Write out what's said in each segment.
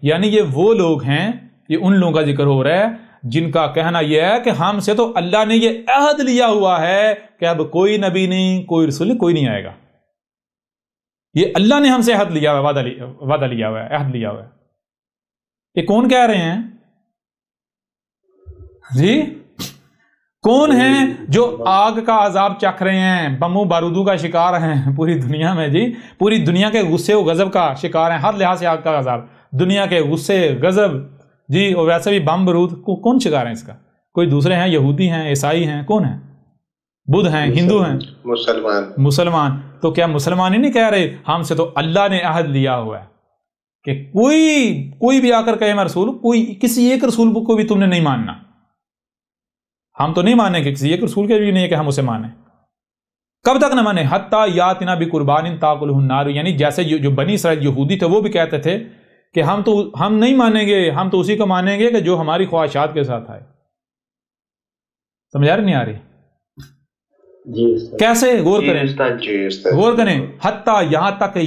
یعنی یہ وہ لوگ ہیں، یہ ان لوگوں کا ذکر ہو رہا ہے جن کا کہنا یہ ہے کہ ہم سے تو اللہ نے یہ عہد لیا ہوا ہے کہ اب کوئی نبی نہیں، کوئی رسول نہیں، کوئی نہیں آئے گا. یہ اللہ نے ہم سے عہد لیا ہوا ہے، وعدہ لیا ہوا ہے، عہد لیا ہوا ہے. یہ کون کہہ رہے ہیں جی؟ کون ہیں جو آگ کا عذاب چکھ رہے ہیں، بموں بارودوں کا شکار ہیں پوری دنیا میں جی، پوری دنیا کے غصے و غضب کا شکار ہیں، ہر لحاظ سے آگ کا عذاب، دنیا کے غصے غضب جی، اور ویسے بھی بم بارود کو کون شکار ہیں اس کا؟ کوئی دوسرے ہیں، یہودی ہیں، عیسائی ہیں، کون ہیں؟ بدھ ہیں، ہندو ہیں، مسلمان. تو کیا مسلمان ہی نہیں کہہ رہے ہم سے تو اللہ نے عہد لیا ہوا ہے کہ کوئی بھی آ کر کہے میں رسول، کوئی کسی ایک رسول کو بھی تم نے نہیں ماننا. ہم تو نہیں مانیں گے کسی ایک رسول کے بھی نہیں کہ ہم اسے مانیں. کب تک نہ مانیں؟ حتیٰ یاتنا بقربان تاکلہ النار، یعنی جیسے جو بنی اسرائیل یہودی تھے وہ بھی کہتے تھے کہ ہم نہیں مانیں گے، ہم تو اسی کو مانیں گے کہ جو ہماری خواہشات کے ساتھ آئے. سمجھ آ رہی نہیں آ رہی؟ کیسے؟ غور کریں. حتیٰ یہاں تک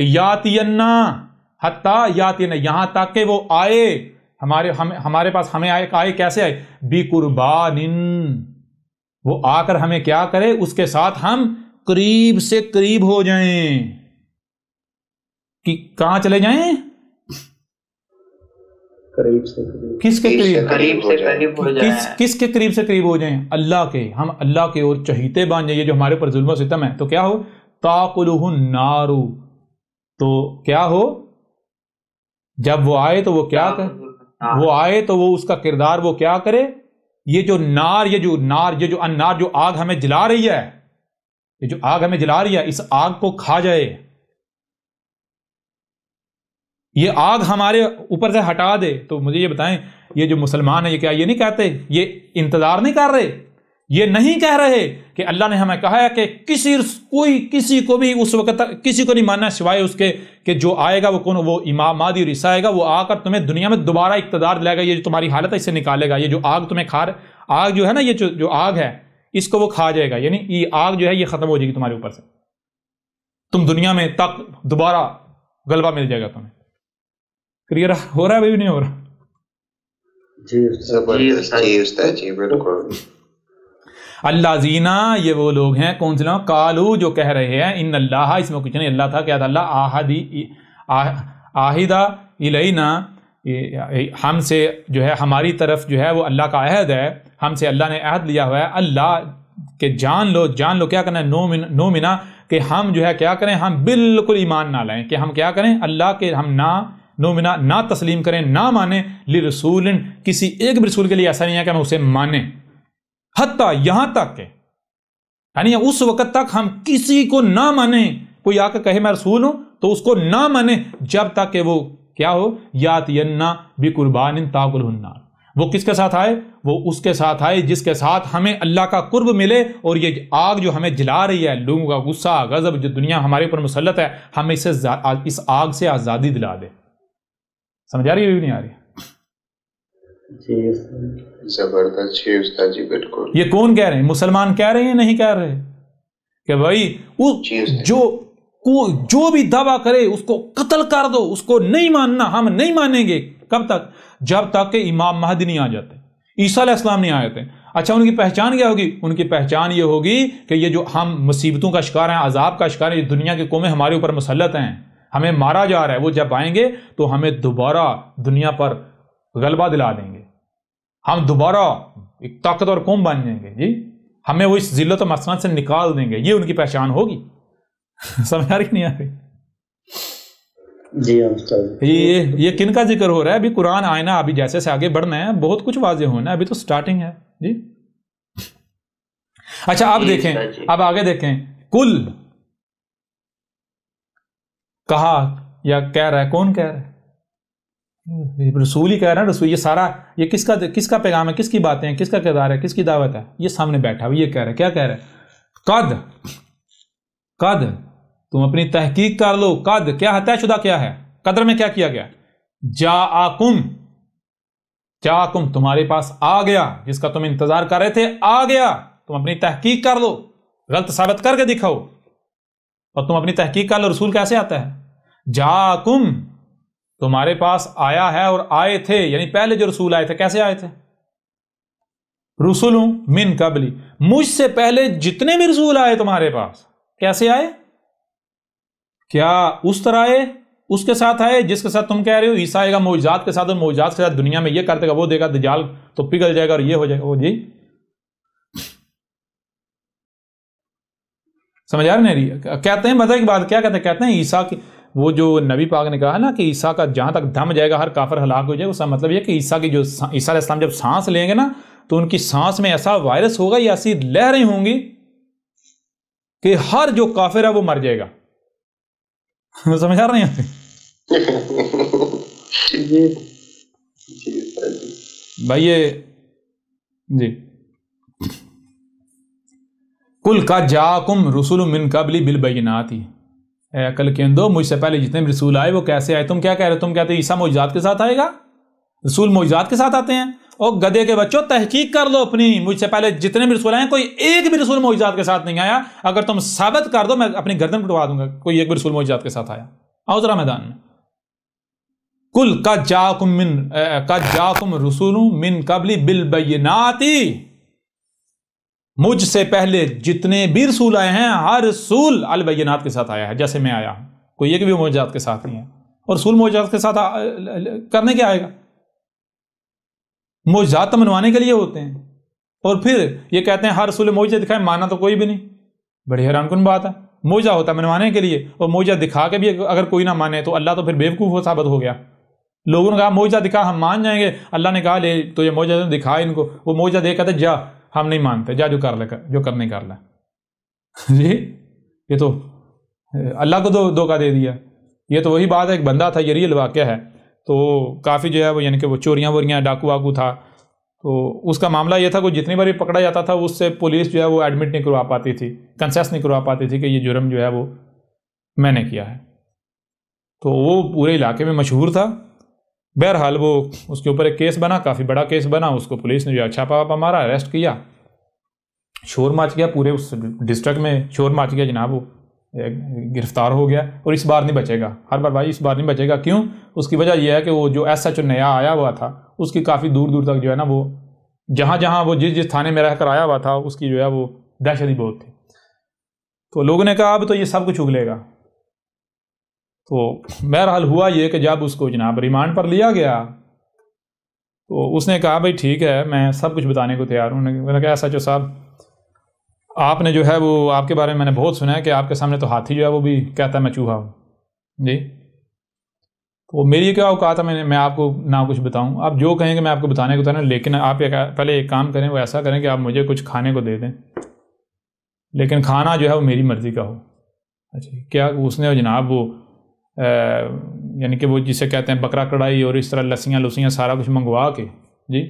یاتینا، حتیٰ یاتینا، یہاں تک کہ وہ آئے ہمارے پاس، ہمیں آئے کیسے آئے؟ بقربان، وہ آ کر ہمیں کیا کرے؟ اس کے ساتھ ہم قریب سے قریب ہو جائیں. کہ کہاں چلے جائیں؟ قریب سے قریب. کس کے قریب؟ کس کے قریب سے قریب ہو جائیں؟ اللہ کے. ہم اللہ کے اور چہیتے بن جائیں. یہ جو ہمارے پر ظلم و ستم ہے تو کیا ہو؟ تاکلہ النار، تو کیا ہو؟ جب وہ آئے تو وہ کیا کرے؟ وہ آئے تو وہ اس کا کردار وہ کیا کرے؟ یہ جو النار، جو آگ ہمیں جلا رہی ہے، یہ جو آگ ہمیں جلا رہی ہے، اس آگ کو کھا جائے. یہ آگ ہمارے اوپر سے ہٹا دے. تو مجھے یہ بتائیں، یہ جو مسلمان ہیں یہ کیا یہ نہیں کہتے؟ یہ انتظار نہیں کر رہے؟ یہ نہیں کہہ رہے کہ اللہ نے ہمیں کہا ہے کہ کسی کو بھی اس وقت تک کسی کو نہیں ماننا سوائے اس کے کہ جو آئے گا وہ کون؟ وہ امام مہدی اور عیسی آئے گا، وہ آ کر تمہیں دنیا میں دوبارہ اقتدار دلائے گا. یہ جو تمہاری حالت ہے اس سے نکالے گا. یہ جو آگ تمہیں آگ جو ہے نا، یہ جو آگ ہے اس کو وہ کھا جائے گا. یعنی یہ آگ جو ہے یہ ختم ہو جائے گی تمہارے اوپر سے. تم دنیا میں تک دوبارہ غلبہ مل جائے گا تمہیں. کلیئر ہو رہا ہے بھی نہیں ہو رہا؟ جی بالکل. اللہ زینا، یہ وہ لوگ ہیں کون سے لوگ؟ کالو، جو کہہ رہے ہیں ان اللہ، اس میں کچھ نہیں، اللہ تھا، کیا تھا؟ اللہ آہدہ الینا، ہم سے جو ہے ہماری طرف جو ہے وہ اللہ کا عہد ہے، ہم سے اللہ نے عہد لیا ہوا ہے. اللہ کہ جان لو کیا کرنا ہے؟ نومنا، کہ ہم جو ہے کیا کریں؟ ہم بالکل ایمان نہ لائیں، کہ ہم کیا کریں؟ اللہ کے ہم نومنا نہ تسلیم کریں، نہ مانیں لرسول، کسی ایک بھی رسول کے لیے ایسا نہیں ہے کہ ہم اسے مانیں. حتیٰ یہاں تک کہ یعنی اس وقت تک ہم کسی کو نہ مانیں. کوئی آ کے کہے میں رسول ہوں تو اس کو نہ مانیں جب تک کہ وہ کیا ہو؟ یاتینا بقربان تاکلہ النار. وہ کس کے ساتھ آئے؟ وہ اس کے ساتھ آئے جس کے ساتھ ہمیں اللہ کا قرب ملے، اور یہ آگ جو ہمیں جلا رہی ہے، لوگوں کا غصہ غضب جو دنیا ہمارے اوپر مسلط ہے، ہمیں اس آگ سے آزادی دلا دے. سمجھ آ رہی ہے بھی نہیں آ رہی؟ زبردست جی استاد جی بالکل. یہ کون کہہ رہے ہیں؟ مسلمان کہہ رہے ہیں؟ نہیں کہہ رہے کہ بھائی جو بھی دعویٰ کرے اس کو قتل کر دو، اس کو نہیں ماننا، ہم نہیں مانیں گے. کب تک؟ جب تک کہ امام مہدی نہیں آ جاتے، عیسیٰ علیہ السلام نہیں آئے تھے. اچھا، ان کی پہچان کیا ہوگی؟ ان کی پہچان یہ ہوگی کہ یہ جو ہم مصیبتوں کا شکار ہیں، عذاب کا شکار ہیں، یہ دنیا کی قومیں ہمارے اوپر مسلط ہیں، ہمیں مارا جا رہا ہے، وہ جب آئیں گے تو ہمیں دوبارہ دنیا پر غلبہ دلا دیں گے، ہم دوبارہ ایک طاقتور قوم بن جائیں گے. جی، ہمیں وہ اس ذلت و مسکنت سے نکال دیں گے. یہ ان کی پہچان ہوگی. سمجھ آ رہی نہیں آ رہی؟ جی. یہ کن کا ذکر ہو رہا ہے؟ ابھی قرآن آئینہ، ابھی جیسے سے آگے بڑھنا ہے بہت کچھ واضح ہونا ہے، ابھی تو سٹارٹنگ ہے. جی اچھا، آپ دیکھیں، اب آگے دیکھیں. کل کہا یا کہہ رہا ہے؟ کون کہہ رہا ہے؟ رسول ہی کہہ رہا ہے. رسول، یہ سارا یہ کس کا پیغام ہے؟ کس کی باتیں ہیں؟ کس کا کردار ہے؟ کس کی دعوت ہے؟ یہ سامنے بیٹھا ہوا یہ کہہ رہا ہے. کیا کہہ رہا ہے؟ قد تم اپنی تحقیق کر لو. قد کیا ہے؟ طے شدہ کیا ہے؟ قدر میں کیا کیا گیا؟ جاءکم تمہارے پاس آ گیا، جس کا تم انتظار کر رہے تھے آ گیا. تم اپنی تحقیق کر لو، غلط ثابت کر کے دکھاؤ، اور تم اپنی تحقیق کر لو. رسول کیسے آتا ہے؟ جاءکم تمہارے پاس آیا ہے اور آئے تھے، یعنی پہلے جو رسول آئے تھے کیسے آئے تھے؟ رسول من قبلی، مجھ سے پہلے جتنے بھی رسول آئے تمہارے پاس کیسے آئے؟ کیا اس طرح آئے، اس کے ساتھ آئے جس کے ساتھ تم کہہ رہے ہو عیسیٰ آئے گا معجزات کے ساتھ، اور معجزات کے ساتھ دنیا میں یہ کر دے گا وہ دے گا، دجال تو پگھل جائے گا اور یہ ہو جائے گا؟ وہ جی سمجھ آ نہیں رہی؟ کہتے ہیں مزہ کی بات کیا کہتے ہیں؟ کہتے ہیں عیسیٰ کی، وہ جو نبی پاک نے کہا نا کہ عیسیٰ کا جہاں تک دم جائے گا ہر کافر ہلاک ہو جائے گا، اس کا مطلب یہ کہ عیسیٰ کی جو عیسیٰ علیہ السلام جب سانس لیں گے نا تو ان کی سانس میں ایسا وائرس ہوگا یا ایسی لہریں ہوں گی کہ ہر جو کافر ہے وہ مر جائے گا۔ سمجھ آ رہے ہیں بھائی؟ یہ جی کل کا جاکم رسول من قبلی بالبینات، اے عقل کے اندو مجھ سے پہلے جتنے بھی رسول آئے وہ کیسے آئے؟ تم کیا کہہ رہے ہو؟ تم کہتے عیسیٰ معجزات کے ساتھ آئے گا، رسول معجزات کے ساتھ آتے ہیں؟ اور گدھے کے بچوں تحقیق کر لو اپنی، مجھ سے پہلے جتنے بھی رسول آئے کوئی ایک بھی رسول معجزات کے ساتھ نہیں آیا، اگر تم ثابت کر دو میں اپنی گردن پٹوا دوں گا کوئی ایک بھی رسول معجزات کے ساتھ آیا۔ آؤ ذرا میدان میں۔ کل قد جاکم رسول من قبلی بالبینات، مجھ سے پہلے جتنے بھی رسول آئے ہیں ہر رسول البینات کے ساتھ آیا ہے، جیسے میں آیا ہوں، کوئی ایک بھی معجزات کے ساتھ نہیں ہے۔ اور رسول معجزات کے ساتھ کرنے کیا آئے گا؟ معجزات تو منوانے کے لیے ہوتے ہیں، اور پھر یہ کہتے ہیں ہر رسول معجزہ دکھائے، مانا تو کوئی بھی نہیں۔ بڑی حیران کن بات ہے، معجزہ ہوتا ہے منوانے کے لیے، اور معجزہ دکھا کے بھی اگر کوئی نہ مانے تو اللہ تو پھر بیوقوف ثابت ہو گیا۔ لوگوں نے کہا معجزہ دکھا ہم مان جائیں گے، اللہ نے کہا لے تو یہ معجزہ دکھا ان کو، وہ معجزہ دے کہتے جا ہم نہیں مانتے، جا جو کر لے جو کرنے کر لے۔ جی یہ تو اللہ کو دھوکہ دے دیا۔ یہ تو وہی بات ہے، ایک بندہ تھا، یہ ریئل واقعہ ہے، تو کافی جو ہے وہ یعنی کہ وہ چوریاں ووریاں ڈاکو واکو تھا، تو اس کا معاملہ یہ تھا کہ جتنی بار پکڑا جاتا تھا اس سے پولیس جو ہے وہ ایڈمٹ نہیں کروا پاتی تھی، کنسیس نہیں کروا پاتی تھی کہ یہ جرم جو ہے وہ میں نے کیا ہے۔ تو وہ پورے علاقے میں مشہور تھا۔ بہرحال وہ اس کے اوپر ایک کیس بنا، کافی بڑا کیس بنا، اس کو پولیس نے جو ہے چھاپا واپا مارا، اریسٹ کیا، شور مچ گیا، پورے اس ڈسٹرکٹ میں شور مچ گیا جناب، وہ گرفتار ہو گیا، اور اس بار نہیں بچے گا، ہر بار بھائی اس بار نہیں بچے گا۔ کیوں؟ اس کی وجہ یہ ہے کہ وہ جو ایس ایچ او نیا آیا ہوا تھا اس کی کافی دور دور تک جو ہے نا وہ جہاں جہاں وہ جس تھانے میں رہ کر آیا ہوا تھا اس کی جو ہے وہ دہشت ہی بہت تھی۔ تو لوگوں نے کہا اب تو یہ سب کچھ اگلے گا۔ تو بہرحال ہوا یہ کہ جب اس کو جناب ریمانڈ پر لیا گیا تو اس نے کہا بھائی ٹھیک ہے میں سب کچھ بتانے کو تیار ہوں۔ میں نے کہا ایس ایچ او صاحب آپ نے جو ہے وہ آپ کے بارے میں نے بہت سنا ہے کہ آپ کے سامنے تو ہاتھی جو ہے وہ بھی کہتا ہے میں چوہا ہوں جی، تو میری کیا اوقات ہے میں آپ کو نہ کچھ بتاؤں، آپ جو کہیں گے میں آپ کو بتانے کو تیار ہوں، لیکن آپ پہلے ایک کام کریں، وہ ایسا کریں کہ آپ مجھے کچھ کھانے کو دے دیں، لیکن کھانا جو ہے وہ میری مرضی کا ہو۔ اچھا کیا اس نے جناب وہ یعنی کہ وہ جسے کہتے ہیں بکرا کڑھائی اور اس طرح لسیاں لسیاں سارا کچھ منگوا کے جی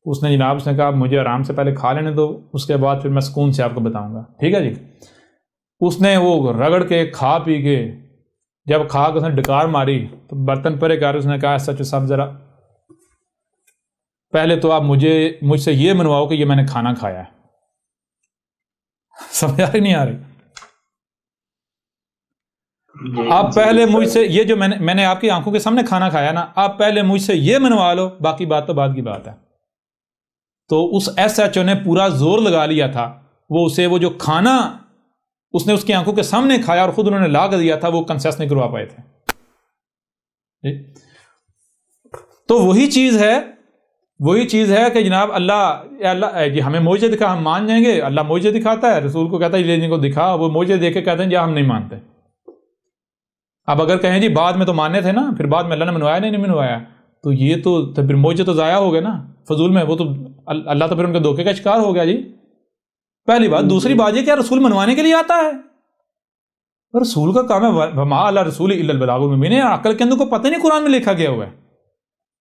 اس نے جناب اس نے کہا مجھے آرام سے پہلے کھا لینے دو، اس کے بعد پھر میں سکون سے آپ کو بتاؤں گا، ٹھیک ہے جی۔ اس نے وہ رگڑ کے کھا پی کے جب کھا کے اس نے ڈکار ماری تو برتن پرے کر اس نے کہا سچ صاحب ذرا پہلے تو آپ مجھ سے یہ منواؤ کہ یہ میں نے کھانا کھایا ہے۔ سمجھ آ رہی نہیں آ رہی؟ آپ پہلے مجھ سے یہ جو میں نے آپ کی آنکھوں کے سامنے کھانا کھایا نا، آپ پہلے مجھ سے یہ منوا لو، باقی بات تو بعد کی بات ہے۔ تو اس ایس ایچ او نے پورا زور لگا لیا تھا، وہ اسے وہ جو کھانا اس نے اس کی آنکھوں کے سامنے کھایا اور خود انہوں نے لا کر دیا تھا، وہ کنسیس نہیں کروا پائے تھے۔ تو وہی چیز ہے کہ جناب اللہ جی ہمیں معجزہ دکھا ہم مان جائیں گے، اللہ معجزہ دکھاتا ہے، رسول کو کہتا ہے یہ کو دکھا، وہ معجزہ دیکھ کے کہتے ہیں جی ہم نہیں مانتے۔ اب اگر کہیں جی بعد میں تو ماننے تھے نا، پھر بعد میں اللہ نے منوایا نہیں منوایا، تو یہ تو پھر معجزہ تو ضائع ہو گیا نا فضول میں، وہ تو اللہ تو پھر ان کے دھوکے کا شکار ہو گیا جی، پہلی بات۔ دوسری بات یہ کہ رسول منوانے کے لیے آتا ہے، رسول کا کام ہے وما علی الرسول الا البلاغ المبین۔ عقل کے اندر کو پتہ نہیں قرآن میں لکھا گیا ہوا ہے،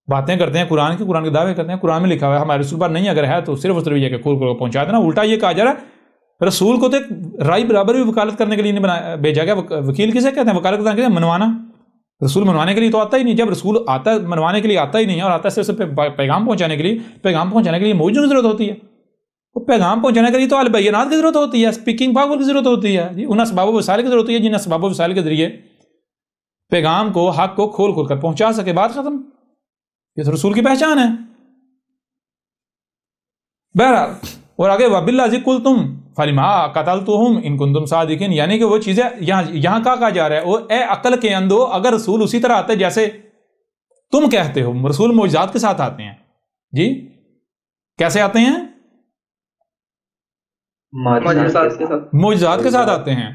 باتیں کرتے ہیں قرآن کے دعوے کرتے ہیں، قرآن میں لکھا ہوا ہے ہمارے رسول پر نہیں، اگر ہے تو صرف اس طرح یہ کہ کھول کر پہنچا دینا۔ الٹا یہ کہا جا رہا ہے رسول کو تو ایک رائی برابر بھی وکالت کرنے کے لیے نہیں بھیجا گیا۔ وکیل کسے کہتے ہیں؟ وکالت کرنے کے لیے منوانا، رسول منوانے کے لیے تو آتا ہی نہیں۔ جب رسول آتا ہے منوانے کے لیے آتا ہی نہیں ہے اور آتا ہے صرف پیغام پہنچانے کے لیے موجود کی ضرورت ہوتی ہے، وہ پیغام پہنچانے کے لیے تو البینات کی ضرورت ہوتی ہے، اسپیکنگ پاور کی ضرورت ہوتی ہے جی، ان اسباب و وسائل کی ضرورت ہوتی ہے جن اسباب و وسائل کے ذریعے پیغام کو حق کو کھول کھول کر پہنچا سکے، بات ختم. یہ تو رسول کی پہچان ہے. بہرحال اور آگے وَبِاللَّذِي قُلْتُمْ فَلِمَا قَتَلْتُمْ إِن كُنتُمْ صَادِقِينَ، یعنی کہ وہ چیزیں یہاں کہا جا رہا ہے وہ اے عقل کے اندھو، اگر رسول اسی طرح آتے جیسے تم کہتے ہو. رسول معجزات کے ساتھ آتے ہیں. جی کیسے آتے ہیں؟ معجزات کے ساتھ آتے ہیں.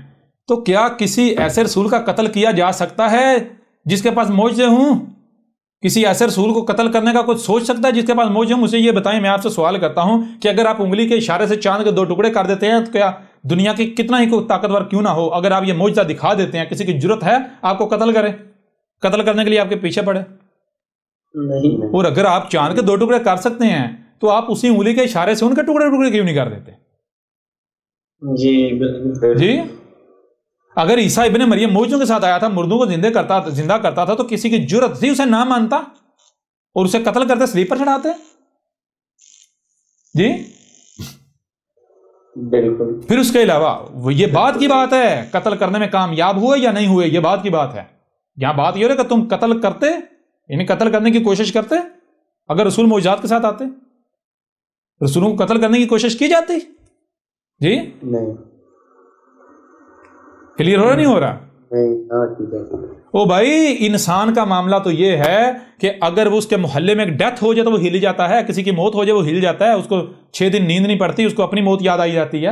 تو کیا کسی ایسے رسول کا قتل کیا جا سکتا ہے جس کے پاس معجزے ہوں؟ کسی ایسے رسول کو قتل کرنے کا کوئی سوچ سکتا ہے جس کے پاس معجزے ہوں؟ مجھے یہ بتائیں، میں آپ سے سوال کرتا ہوں کہ اگر آپ انگلی کے اشارے سے چاند کے 2 ٹکڑے کر دیتے ہیں تو کیا دنیا کی کتنا ہی کوئی طاقتور کیوں نہ ہو، اگر آپ یہ معجزہ دکھا دیتے ہیں، کسی کی جرت ہے آپ کو قتل کرے؟ قتل کرنے کے لیے آپ کے پیچھے پڑے؟ نہیں. اور اگر آپ چاند کے 2 ٹکڑے کر سکتے ہیں تو آپ اسی انگلی کے اشارے سے ان کے ٹکڑے کیوں نہیں کر دیتے؟ جی اگر عیسیٰ ابن مریم معجزوں کے ساتھ آیا تھا، مردوں کو زندہ کرتا تھا، تو کسی کی جرت تھی اسے نہ مانتا اور اسے قتل کرتے، سلیپ پر چڑھاتے؟ جی بالکل. پھر اس کے علاوہ یہ بات کی بات ہے قتل کرنے میں کامیاب ہوئے یا نہیں ہوئے، یہ بات کی بات ہے. یہاں بات یہ ہے کہ تم قتل کرتے، یعنی قتل کرنے کی کوشش کرتے اگر رسول معجزات کے ساتھ آتے؟ رسولوں کو قتل کرنے کی کوشش کی جاتی؟ جی نہیں. کلیئر ہو رہا نہیں ہو رہا؟ او بھائی انسان کا معاملہ تو یہ ہے کہ اگر وہ اس کے محلے میں ایک ڈیتھ ہو جائے تو وہ ہل جاتا ہے، کسی کی موت ہو جائے وہ ہل جاتا ہے، اس کو 6 دن نیند نہیں پڑتی، اس کو اپنی موت یاد آئی جاتی ہے،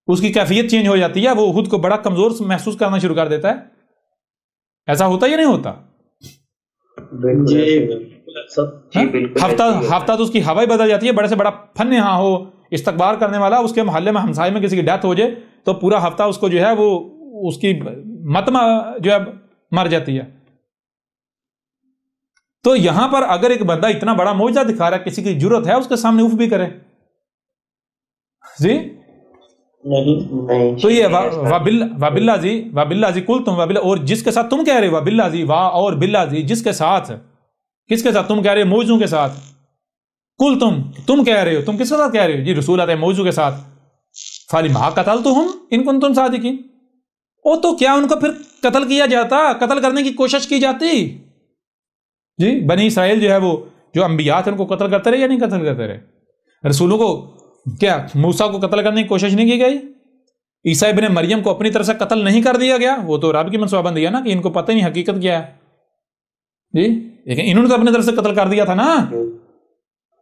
اس کی کیفیت چینج ہو جاتی ہے، وہ خود کو بڑا کمزور محسوس کرنا شروع کر دیتا ہے. ایسا ہوتا یا نہیں ہوتا؟ ہفتہ تو اس کی ہوا ہی بدل جاتی ہے. بڑے سے بڑا فن یہاں ہو استقبال کرنے والا، اس کے محلے میں ہمسائے میں کسی کی ڈیتھ ہو جائے تو پورا ہفتہ اس کو جو ہے وہ اس کی مت جو ہے مر جاتی ہے. تو یہاں پر اگر ایک بندہ اتنا بڑا معجزہ دکھا رہا ہے، کسی کی جرت ہے اس کے سامنے اف بھی کرے؟ جی نہیں. تو یہ وَبِاللَّذِي قُلْتُمْ اور جس کے ساتھ تم کہہ رہے وَبِاللَّذِي اور بِاللَّذِی جس کے ساتھ، کس کے ساتھ تم کہہ رہے ہو؟ معجزوں کے ساتھ. تم کہہ رہے ہو، تم کس کے ساتھ کہہ رہے ہو؟ جی رسول آتے ہیں معجزوں کے ساتھ. فَلِمَا قَتَلْتُمْ إِن كُنتُمْ صَادِقِينَ، او تو کیا ان کو پھر قتل کیا جاتا، قتل کرنے کی کوشش کی جاتی؟ جی بنی اسرائیل جو ہے وہ جو انبیاء تھے ان کو قتل کرتے رہے یا نہیں قتل کرتے رہے؟ رسولوں کو کیا موسیٰ کو قتل کرنے کی کوشش نہیں کی گئی؟ عیسیٰ ابن مریم کو اپنی طرف سے قتل نہیں کر دیا گیا؟ وہ تو رب کی منصوبہ بندی ہے نا کہ ان کو پتہ نہیں حقیقت کیا ہے. جی لیکن انہوں نے تو اپنی طرف سے قتل کر دیا تھا نا.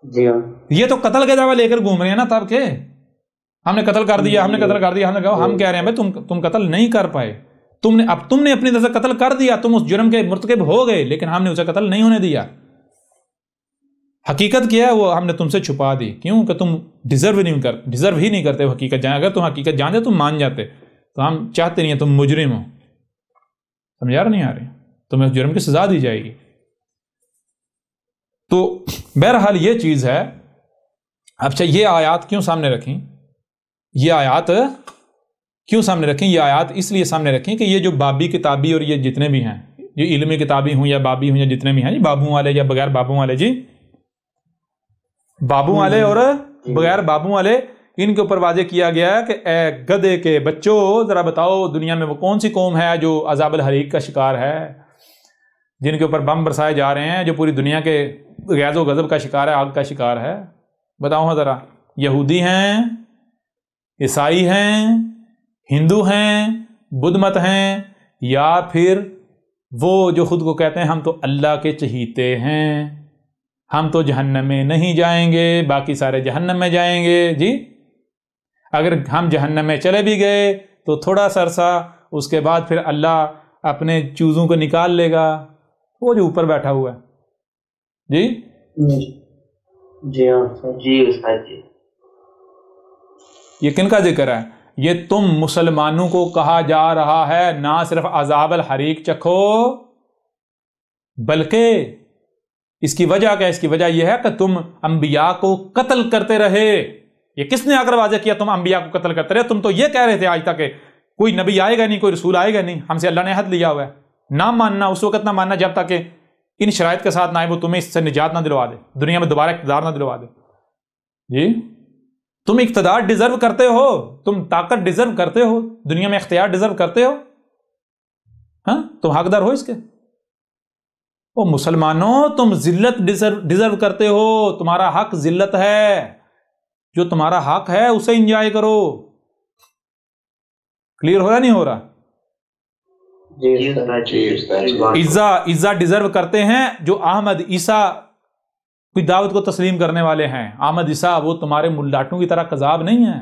جی ہاں یہ تو قتل کے دعویٰ لے کر گھوم رہے ہیں نا تب کہ ہم نے قتل کر دیا، ہم نے قتل کر دیا. ہم کہہ رہے ہیں بھائی تم قتل نہیں کر پائے، تم نے اپنی طرف سے قتل کر دیا، تم اس جرم کے مرتکب ہو گئے، لیکن ہم نے اسے قتل نہیں ہونے دیا. حقیقت کیا ہے وہ ہم نے تم سے چھپا دی. کیوں کہ تم ڈیزرو ہی نہیں کرتے حقیقت جانے. اگر تم حقیقت جانتے تم مان جاتے، تو ہم چاہتے نہیں ہیں تم مجرم ہو. سمجھا رہا نہیں آ رہی؟ تمہیں اس جرم کی سزا دی جائے گی. تو بہرحال یہ چیز ہے. اچھا یہ آیات کیوں سامنے رکھیں؟ یہ آیات یہ آیات اس لیے سامنے رکھیں کہ یہ جو بابی کتابی اور یہ جتنے بھی ہیں، جو علمی کتابی ہوں یا بابی ہوں یا جتنے بھی ہیں، جی بابوں والے یا بغیر بابوں والے، جی بابوں والے اور بغیر بابوں والے، ان کے اوپر واضح کیا گیا ہے کہ اے گدھے کے بچوں ذرا بتاؤ دنیا میں وہ کون سی قوم ہے جو عذاب الحریق کا شکار ہے، جن کے اوپر بم برسائے جا رہے ہیں، جو پوری دنیا کے غیظ و غضب کا شکار ہے، آگ کا شکار ہے. بتاؤ ہاں ذرا. یہودی ہیں، عیسائی ہیں، ہندو ہیں، بدھ مت ہیں، یا پھر وہ جو خود کو کہتے ہیں ہم تو اللہ کے چہیتے ہیں، ہم تو جہنم میں نہیں جائیں گے، باقی سارے جہنم میں جائیں گے. جی اگر ہم جہنم میں چلے بھی گئے تو تھوڑا سا عرصہ، اس کے بعد پھر اللہ اپنے چوزوں کو نکال لے گا. وہ جو اوپر بیٹھا ہوا ہے. جی استاد جی یہ کن کا ذکر ہے؟ یہ تم مسلمانوں کو کہا جا رہا ہے نہ صرف عذاب الحریق چکھو، بلکہ اس کی وجہ کیا؟ اس کی وجہ یہ ہے کہ تم انبیاء کو قتل کرتے رہے. یہ کس نے آ کر واضح کیا تم انبیاء کو قتل کرتے رہے؟ تم تو یہ کہہ رہے تھے آج تک کہ کوئی نبی آئے گا نہیں، کوئی رسول آئے گا نہیں، ہم سے اللہ نے عہد لیا ہوا ہے. نہ ماننا اس وقت نہ ماننا جب تک کہ ان شرائط کے ساتھ نہ آئے وہ تمہیں اس سے نجات نہ دلوا دے، دنیا میں دوبارہ اقتدار نہ دلوا دے. جی تم اقتدار ڈیزرو کرتے ہو، تم طاقت ڈیزرو کرتے ہو، دنیا میں اختیار ڈیزرو کرتے ہو. ہاں تم حقدار ہو اس کے؟ او مسلمانوں، تم ذلت ڈیزرو کرتے ہو، تمہارا حق ذلت ہے، جو تمہارا حق ہے اسے انجوائے کرو. کلیئر ہو رہا نہیں ہو رہا؟ عزا ڈیزرو کرتے ہیں جو احمد عیسیٰ کوئی دعوت کو تسلیم کرنے والے ہیں. احمد عیسیٰ وہ تمہارے ملاٹوں کی طرح کذاب نہیں ہے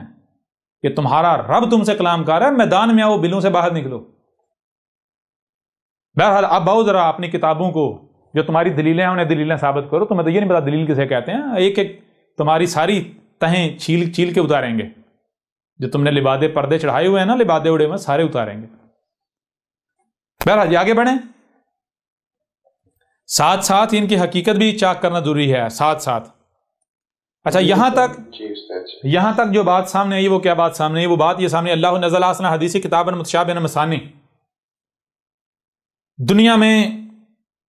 کہ تمہارا رب تم سے کلام کر رہا ہے، میدان میں آؤ، بلوں سے باہر نکلو. بہرحال اب آؤ ذرا اپنی کتابوں کو، جو تمہاری دلیلیں ہیں انہیں دلیلیں ثابت کرو. تمہیں تو یہ نہیں پتا دلیل کسے کہتے ہیں. ایک ایک تمہاری ساری تہیں چھیل کے اتاریں گے. جو تم نے لبادے پردے چڑھائے ہوئے ہیں نا، لبادے اڑے ہوئے سارے اتاریں گے. بہرحال یہ آگے بڑھیں. ساتھ ساتھ ان کی حقیقت بھی چاک کرنا ضروری ہے ساتھ ساتھ. اچھا یہاں تک جو بات سامنے آئی وہ کیا بات سامنے آئی؟ وہ بات یہ سامنے، اللہ نزل احسن حدیث کتابا متشابہا مثانی. دنیا میں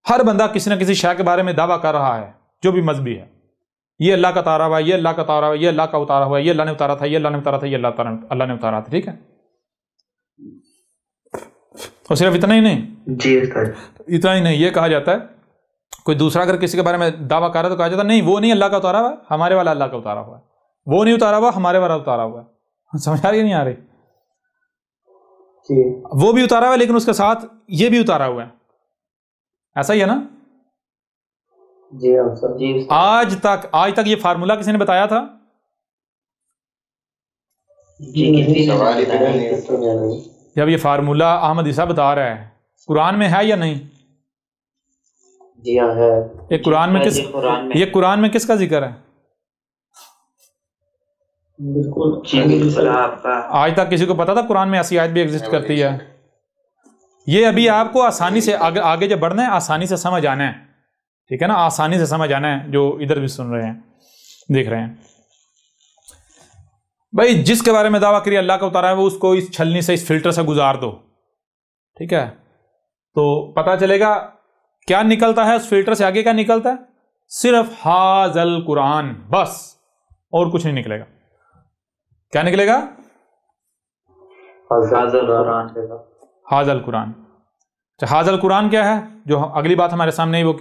ہر بندہ کسی نہ کسی شے کے بارے میں دعویٰ کر رہا ہے جو بھی مذہبی ہے. یہ اللہ کا اتارا ہوا ہے، یہ اللہ کا اتارا ہوا ہے، یہ اللہ کا اتارا ہوا ہے، یہ اللہ نے اتارا تھا، یہ اللہ نے اتارا تھا، یہ اللہ نے اتارا تھا. ٹھیک ہے، اور صرف اتنا ہی نہیں، اتنا ہی نہیں، یہ کہا جاتا ہے کوئی دوسرا اگر کسی کے بارے میں دعویٰ کر رہا ہے تو کہا جاتا ہے نہیں وہ نہیں اللہ کا اتارا ہوا ہے، ہمارے والا اللہ کا اتارا ہوا ہے. وہ نہیں اتارا ہوا، ہمارے والا اتارا ہوا ہے. سمجھ آ رہی ہے نہیں آ رہی؟ وہ بھی اتارا ہوا ہے لیکن اس کے ساتھ یہ بھی اتارا ہوا ہے. ایسا ہی ہے نا؟ آج تک یہ فارمولہ کسی نے بتایا تھا؟ جب یہ فارمولہ احمد عیسیٰ بتا رہا ہے، قرآن میں ہے یا نہیں؟ جی ہاں ہے. یہ قرآن میں کس کا ذکر ہے؟ آج تک کسی کو پتا تھا قرآن میں ایسی آیت بھی ایگزسٹ کرتی ہے؟ یہ ابھی آپ کو آسانی سے آگے جب بڑھنا ہے آسانی سے سمجھ آنا ہے. ٹھیک ہے نا، آسانی سے سمجھ آنا ہے. جو ادھر بھی سن رہے ہیں دیکھ رہے ہیں بھائی، جس کے بارے میں دعویٰ کریے اللہ کا اتارا ہے وہ اس کو اس چھلنی سے، اس فلٹر سے گزار دو. ٹھیک ہے، تو پتہ چلے گا کیا نکلتا ہے اس فلٹر سے. آگے کیا نکلتا ہے؟ صرف حاذل قرآن، بس، اور کچھ نہیں نکلے گا. کیا نکلے گا؟ حاذل قرآن. حاذل قرآن کیا ہے؟ جو اگلی بات ہمارے سامنے وہ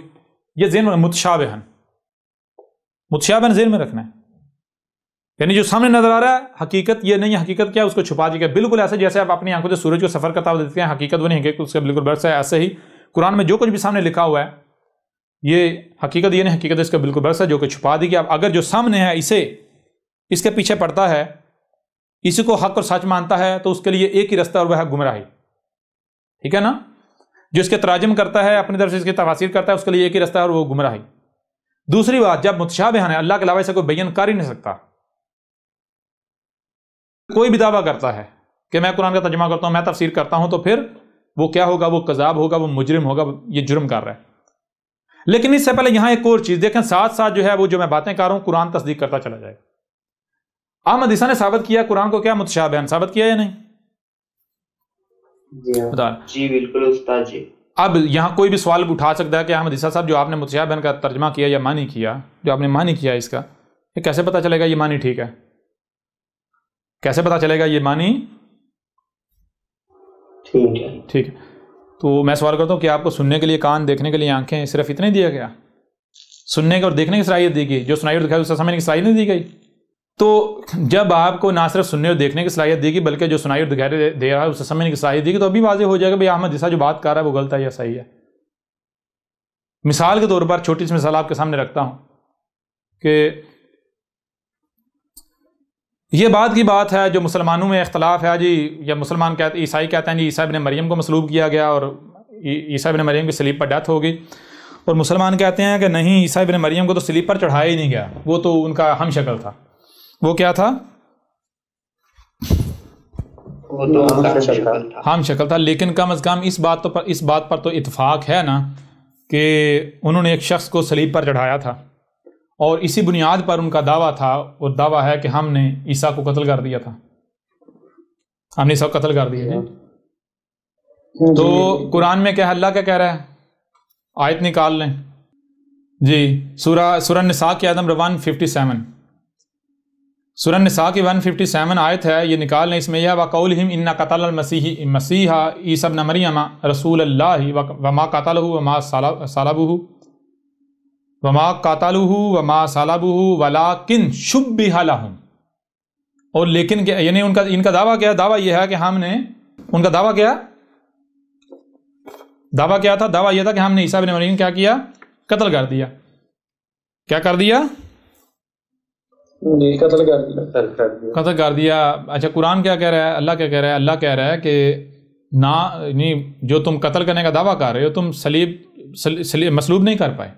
یہ ذہن میں متشابہن ذہن میں رکھنا ہے. یعنی جو سامنے نظر آ رہا ہے حقیقت یہ نہیں ہے. حقیقت کیا ہے؟ اس کو چھپا دیا گیا. بالکل ایسے جیسے آپ اپنی آنکھوں سے سورج کو سفر کرتا ہوا دیکھتے ہیں، حقیقت وہ نہیں ہے، اس کے بالکل برعکس ہے. ایسے ہی قرآن میں جو کچھ بھی سامنے لکھا ہوا ہے یہ حقیقت یہ نہیں، حقیقت اس کا بالکل برعکس ہے جو کہ چھپا دی گیا. اگر جو سامنے ہے اس کے پیچھے پڑتا ہے، اسی کو حق اور سچ مانتا ہے تو اس کے لیے ایک ہی رستہ اور وہ ہے گمراہی. ٹھیک ہے نا؟ جو اس کے تراجم کرتا ہے، اپنی طرف سے اس کی تفاسیر کرتا ہے، اس کے لیے ایک ہی رستہ ہے اور وہ گمراہی. دوسری بات، جب متشابہن ہے، اللہ کے علاوہ اسے کوئی بیان کر ہی نہیں سکتا. کوئی بھی دعویٰ کرتا ہے کہ میں قرآن کا ترجمہ کرتا ہوں، میں تفسیر کرتا ہوں، تو پھر وہ کیا ہوگا؟ وہ کذاب ہوگا، وہ مجرم ہوگا، یہ جرم کر رہا ہے. لیکن اس سے پہلے یہاں ایک اور چیز دیکھیں، ساتھ ساتھ جو ہے وہ جو میں باتیں کر رہا ہوں قرآن تصدیق کرتا چلا جائے گا. احمد عیسیٰ نے ثابت کیا قرآن کو کیا متشابہن، ثابت کیا یا نہیں؟ جی بالکل استاد جی. اب یہاں کوئی بھی سوال اٹھا سکتا ہے کہ احمد عیسیٰ صاحب جو آپ نے متشابہن کا ترجمہ کیا یا معنی کیا، جو آپ نے معنی کیا اس کا، یہ کیسے پتہ چلے گا یہ معنی ٹھیک ہے؟ کیسے پتہ چلے گا یہ معنی ٹھیک ہے؟ تو میں سوال کرتا ہوں کہ آپ کو سننے کے لیے کان، دیکھنے کے لیے آنکھیں، صرف اتنے دیا گیا؟ سننے کی اور دیکھنے کی صلاحیت دی گئی، جو سنائی اور دکھائی اسے سمجھنے کی صلاحیت نہیں دی گئی؟ تو جب آپ کو نہ صرف سننے اور دیکھنے کی صلاحیت دی گئی بلکہ جو سنائی اور دکھائی دے رہا ہے اسے سمجھنے کی صلاحیت دی گئی، تو ابھی واضح ہو جائے گا بھائی احمد عیسیٰ جو بات کر رہا ہے وہ غلط ہے یا صحیح ہے. مثال کے طور پر چھوٹی سی مثال آپ کے سامنے رکھتا ہوں کہ یہ بات کی بات ہے جو مسلمانوں میں اختلاف ہے جی، یا مسلمان کہتے عیسائی کہتے ہیں جی عیسیٰ ابن مریم کو مصلوب کیا گیا اور عیسیٰ ابن مریم کی صلیب پر ڈیتھ ہو گئی، اور مسلمان کہتے ہیں کہ نہیں عیسیٰ ابن مریم کو تو صلیب پر چڑھایا ہی نہیں گیا، وہ تو ان کا ہم شکل تھا. وہ کیا تھا؟ ہم شکل تھا. لیکن کم از کم اس بات پر تو اتفاق ہے نا کہ انہوں نے ایک شخص کو صلیب پر چڑھایا تھا، اور اسی بنیاد پر ان کا دعویٰ تھا، اور دعویٰ ہے کہ ہم نے عیسیٰ کو قتل کر دیا تھا، ہم نے عیسیٰ کو قتل کر دیا. تو قرآن میں کیا اللہ کیا کہہ رہا ہے؟ آیت نکال لیں جی، سورہ نساء کی آیت نمبر 157. سورہ نساء کی 157 آیت ہے، یہ نکال لیں، اس میں یہ ہے وَقَوْلِهِمْ إِنَّ قَتَلَ الْمَسِيحَ عِیسَى ابْنَ مَرْیَمَ رَسُولَ اللَّهِ وَمَا قَتَلَهُ وَمَا صَلَبُهُ وَلَٰكِنْ شُبِّهَ لَهُمْ، اور لیکن یعنی ان کا دعویٰ کیا ہے؟ دعویٰ یہ ہے کہ ہم نے، ان کا دعویٰ کیا تھا؟ دعویٰ یہ تھا کہ ہم نے عیسیٰ ابن مریم کیا کیا؟ قتل کر دیا۔ کیا کر دیا؟ قتل کر دیا۔ اچھا قرآن کیا کہہ رہا ہے؟ اللہ کیا کہہ رہا ہے؟ اللہ کہہ رہا ہے کہ نہ جو تم قتل کرنے کا دعویٰ کر رہے ہو، تم صلیب مصلوب نہیں کر پائے،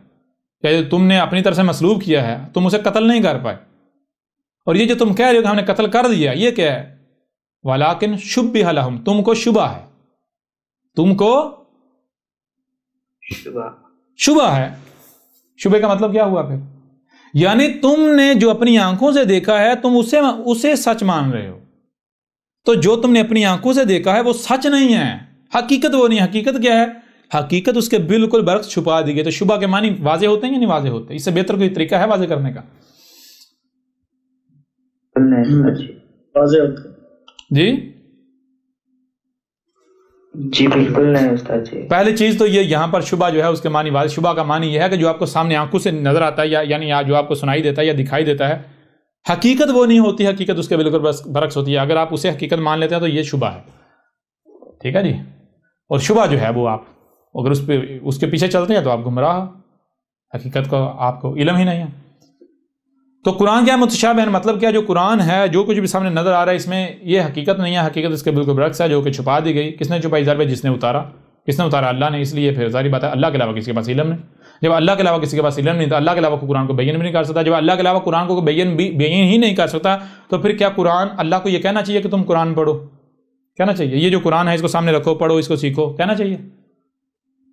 کہ تم نے اپنی طرف سے مصلوب کیا ہے، تم اسے قتل نہیں کر پائے، اور یہ جو تم کہہ رہے ہو کہ ہم نے قتل کر دیا، یہ کیا ہے؟ وَلَٰكِنْ شُبِّهَ لَهُمْ، تم کو شبہ ہے، تم کو شبہ ہے۔ شبہ کا مطلب کیا ہوا پھر؟ یعنی تم نے جو اپنی آنکھوں سے دیکھا ہے تم اسے سچ مان رہے ہو، تو جو تم نے اپنی آنکھوں سے دیکھا ہے وہ سچ نہیں ہے، حقیقت وہ نہیں۔ حقیقت کیا ہے؟ حقیقت اس کے بالکل برعکس چھپا دی گئی۔ تو شبہ کے معنی واضح ہوتے ہیں یا نہیں واضح ہوتے؟ اس سے بہتر کوئی طریقہ ہے واضح کرنے کا؟ جی بالکل نہیں استاد جی۔ پہلی چیز تو یہ یہاں پر شبہ جو ہے اس کے معنی واضح۔ شبہ کا معنی یہ ہے کہ جو آپ کو سامنے آنکھوں سے نظر آتا ہے، یعنی جو آپ کو سنائی دیتا ہے یا دکھائی دیتا ہے، حقیقت وہ نہیں ہوتی، حقیقت اس کے بالکل برعکس ہوتی ہے۔ اگر آپ اسے حقیقت مان لیتے ہیں تو یہ شبہ ہے، ٹھیک ہے جی۔ اور شبہ جو ہے وہ آپ اگر اس کے پیچھے چلتے ہیں تو آپ گمراہ، حقیقت کو آپ کو علم ہی نہیں ہے۔ تو قرآن کیا متشابہ ہے؟ مطلب کیا؟ جو قرآن ہے، جو کچھ بھی سامنے نظر آ رہا ہے، اس میں یہ حقیقت نہیں ہے، حقیقت اس کے بالکل برعکس ہے جو کہ چھپا دی گئی۔ کس نے چھپائی؟ ضرب جس نے اتارا۔ کس نے اتارا؟ اللہ نے۔ اس لیے پھر ظاہری بات ہے اللہ کے علاوہ کسی کے پاس علم نہیں۔ جب اللہ کے علاوہ کسی کے پاس علم نہیں تو اللہ کے علاوہ کو قرآن کو بیان بھی نہیں کر سکتا۔ جب اللہ کے علاوہ قرآن کو بیان ہی نہیں کر سکتا تو پھر کیا قرآن اللہ کو یہ کہنا چاہیے کہ تم قرآن پڑھو؟ کہنا چاہیے یہ جو قرآن ہے اس کو سامنے رکھو، پڑھو، اس کو سیکھو، کہنا چاہیے؟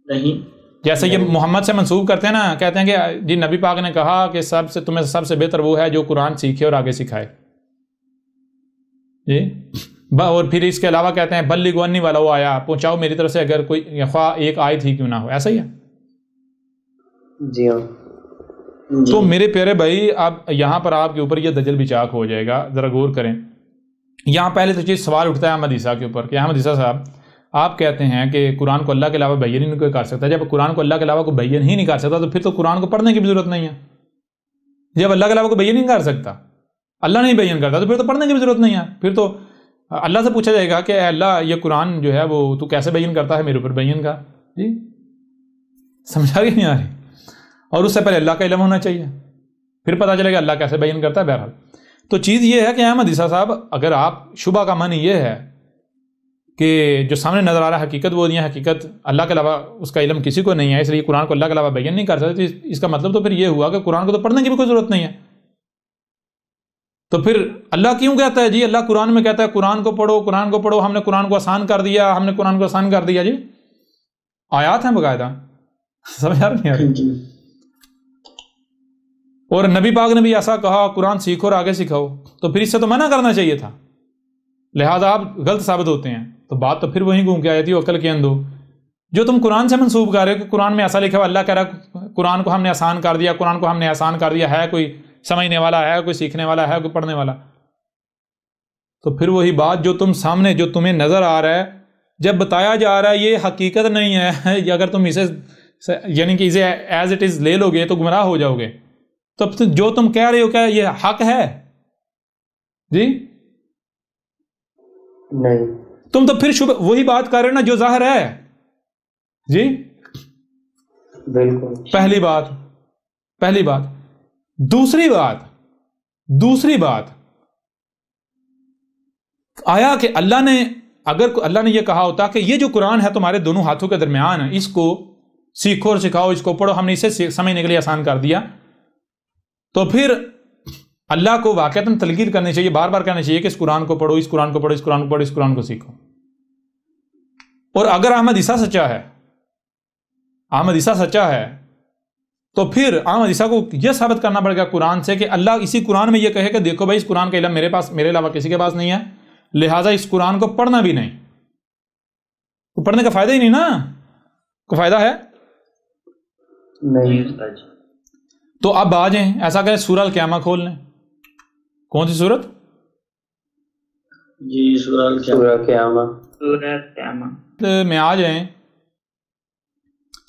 نہیں۔ جیسے یہ محمد سے منسوب کرتے ہیں نا، کہتے ہیں کہ جی نبی پاک نے کہا کہ تمہیں سب سے بہتر وہ ہے جو قرآن سیکھے اور آگے سکھائے جی، اور پھر اس کے علاوہ کہتے ہیں بلغوا انی ولو آیا، پہنچاؤ میری طرف سے اگر کوئی خواہ ایک آیت ہی کیوں نہ ہو۔ ایسا ہی ہے جی ہاں۔ تو میرے پیارے بھائی، اب یہاں پر آپ کے اوپر یہ دجل بھی چاک ہو جائے گا، ذرا غور کریں۔ یہاں پہلے تو چیز سوال اٹھتا ہے احمد عیسیٰ کے اوپر کہ احمد عیسیٰ صاحب آپ کہتے ہیں کہ قرآن کو اللہ کے علاوہ بیان ہی نہیں کوئی کر سکتا۔ جب قرآن کو اللہ کے علاوہ کوئی بیان ہی نہیں کر سکتا تو پھر تو قرآن کو پڑھنے کی بھی ضرورت نہیں ہے۔ جب اللہ کے علاوہ کوئی بیان نہیں کر سکتا، اللہ نہیں بیان کرتا تو پھر تو پڑھنے کی بھی ضرورت نہیں ہے۔ پھر تو اللہ سے پوچھا جائے گا کہ اے اللہ یہ قرآن جو ہے وہ تو کیسے بیان کرتا ہے، میرے اوپر بیان کر۔ جی سمجھا کہ نہیں آ رہی؟ اور اس سے پہلے اللہ کا علم ہونا چاہیے، پھر پتہ چلے گا اللہ کیسے بیان کرتا ہے۔ بہرحال تو چیز یہ ہے کہ احمد عیسیٰ صاحب، اگر آپ شبہ کا معنی یہ ہے کہ جو سامنے نظر آ رہا ہے حقیقت وہ نہیں ہے، حقیقت اللہ کے علاوہ اس کا علم کسی کو نہیں ہے، اس لیے قرآن کو اللہ کے علاوہ بیان نہیں کر سکتے، تو اس کا مطلب تو پھر یہ ہوا کہ قرآن کو تو پڑھنے کی بھی کوئی ضرورت نہیں ہے۔ تو پھر اللہ کیوں کہتا ہے جی؟ اللہ قرآن میں کہتا ہے قرآن کو پڑھو، قرآن کو پڑھو، ہم نے قرآن کو آسان کر دیا، ہم نے قرآن کو آسان کر دیا۔ جی آیات ہیں باقاعدہ، سمجھ آ رہی ہے؟ اور نبی پاک نے بھی ایسا کہا قرآن سیکھو اور آگے سکھاؤ، تو پھر اس سے تو منع کرنا چاہیے تھا، لہٰذا آپ غلط ثابت ہوتے ہیں۔ تو بات تو پھر وہیں گھوم کے آئی تھی عقل کے اندھو، جو تم قرآن سے منسوب کر رہے ہو کہ قرآن میں ایسا لکھا ہوا، اللہ کہہ رہا ہے قرآن کو ہم نے آسان کر دیا، قرآن کو ہم نے آسان کر دیا، ہے کوئی سمجھنے والا، ہے کوئی سیکھنے والا، ہے کوئی پڑھنے والا؟ تو پھر وہی بات جو تم سامنے جو تمہیں نظر آ رہا ہے، جب بتایا جا رہا ہے یہ حقیقت نہیں ہے، اگر تم اسے یعنی کہ اسے ایز اٹ از لے لو گے تو گمراہ ہو جاؤ گے۔ تو جو تم کہہ رہے ہو کیا یہ حق ہے؟ جی نہیں، تم تو پھر وہی بات کر رہے ہو نا جو ظاہر ہے۔ جی بالکل پہلی بات۔ دوسری بات آیا کہ اگر اللہ نے یہ کہا ہوتا کہ یہ جو قرآن ہے تمہارے دونوں ہاتھوں کے درمیان ہے، اس کو سیکھو اور سکھاؤ، اس کو پڑھو، ہم نے اسے سمجھنے کے لیے آسان کر دیا، تو پھر اللہ کو واقعتاً تلقین کرنی چاہیے، بار بار کہنا چاہیے کہ اس قرآن کو پڑھو، اس قرآن کو پڑھو، اس قرآن کو پڑھو، اس قرآن کو سیکھو۔ اور اگر احمد عیسیٰ سچا ہے تو پھر احمد عیسیٰ کو یہ ثابت کرنا پڑے گا قرآن سے کہ اللہ اسی قرآن میں یہ کہے کہ دیکھو بھائی اس قرآن کا علم میرے علاوہ کسی کے پاس نہیں ہے، لہٰذا اس قرآن کو پڑھنا بھی نہیں۔ تو پڑھنے کا فائدہ ہی نہیں نا، کوئی فائدہ ہے نہیں۔ تو اب آ جائیں، ایسا کریں سورہ القیامہ کھول لیں، کون سی صورت؟ جی سورہ قیامہ میں آ جائیں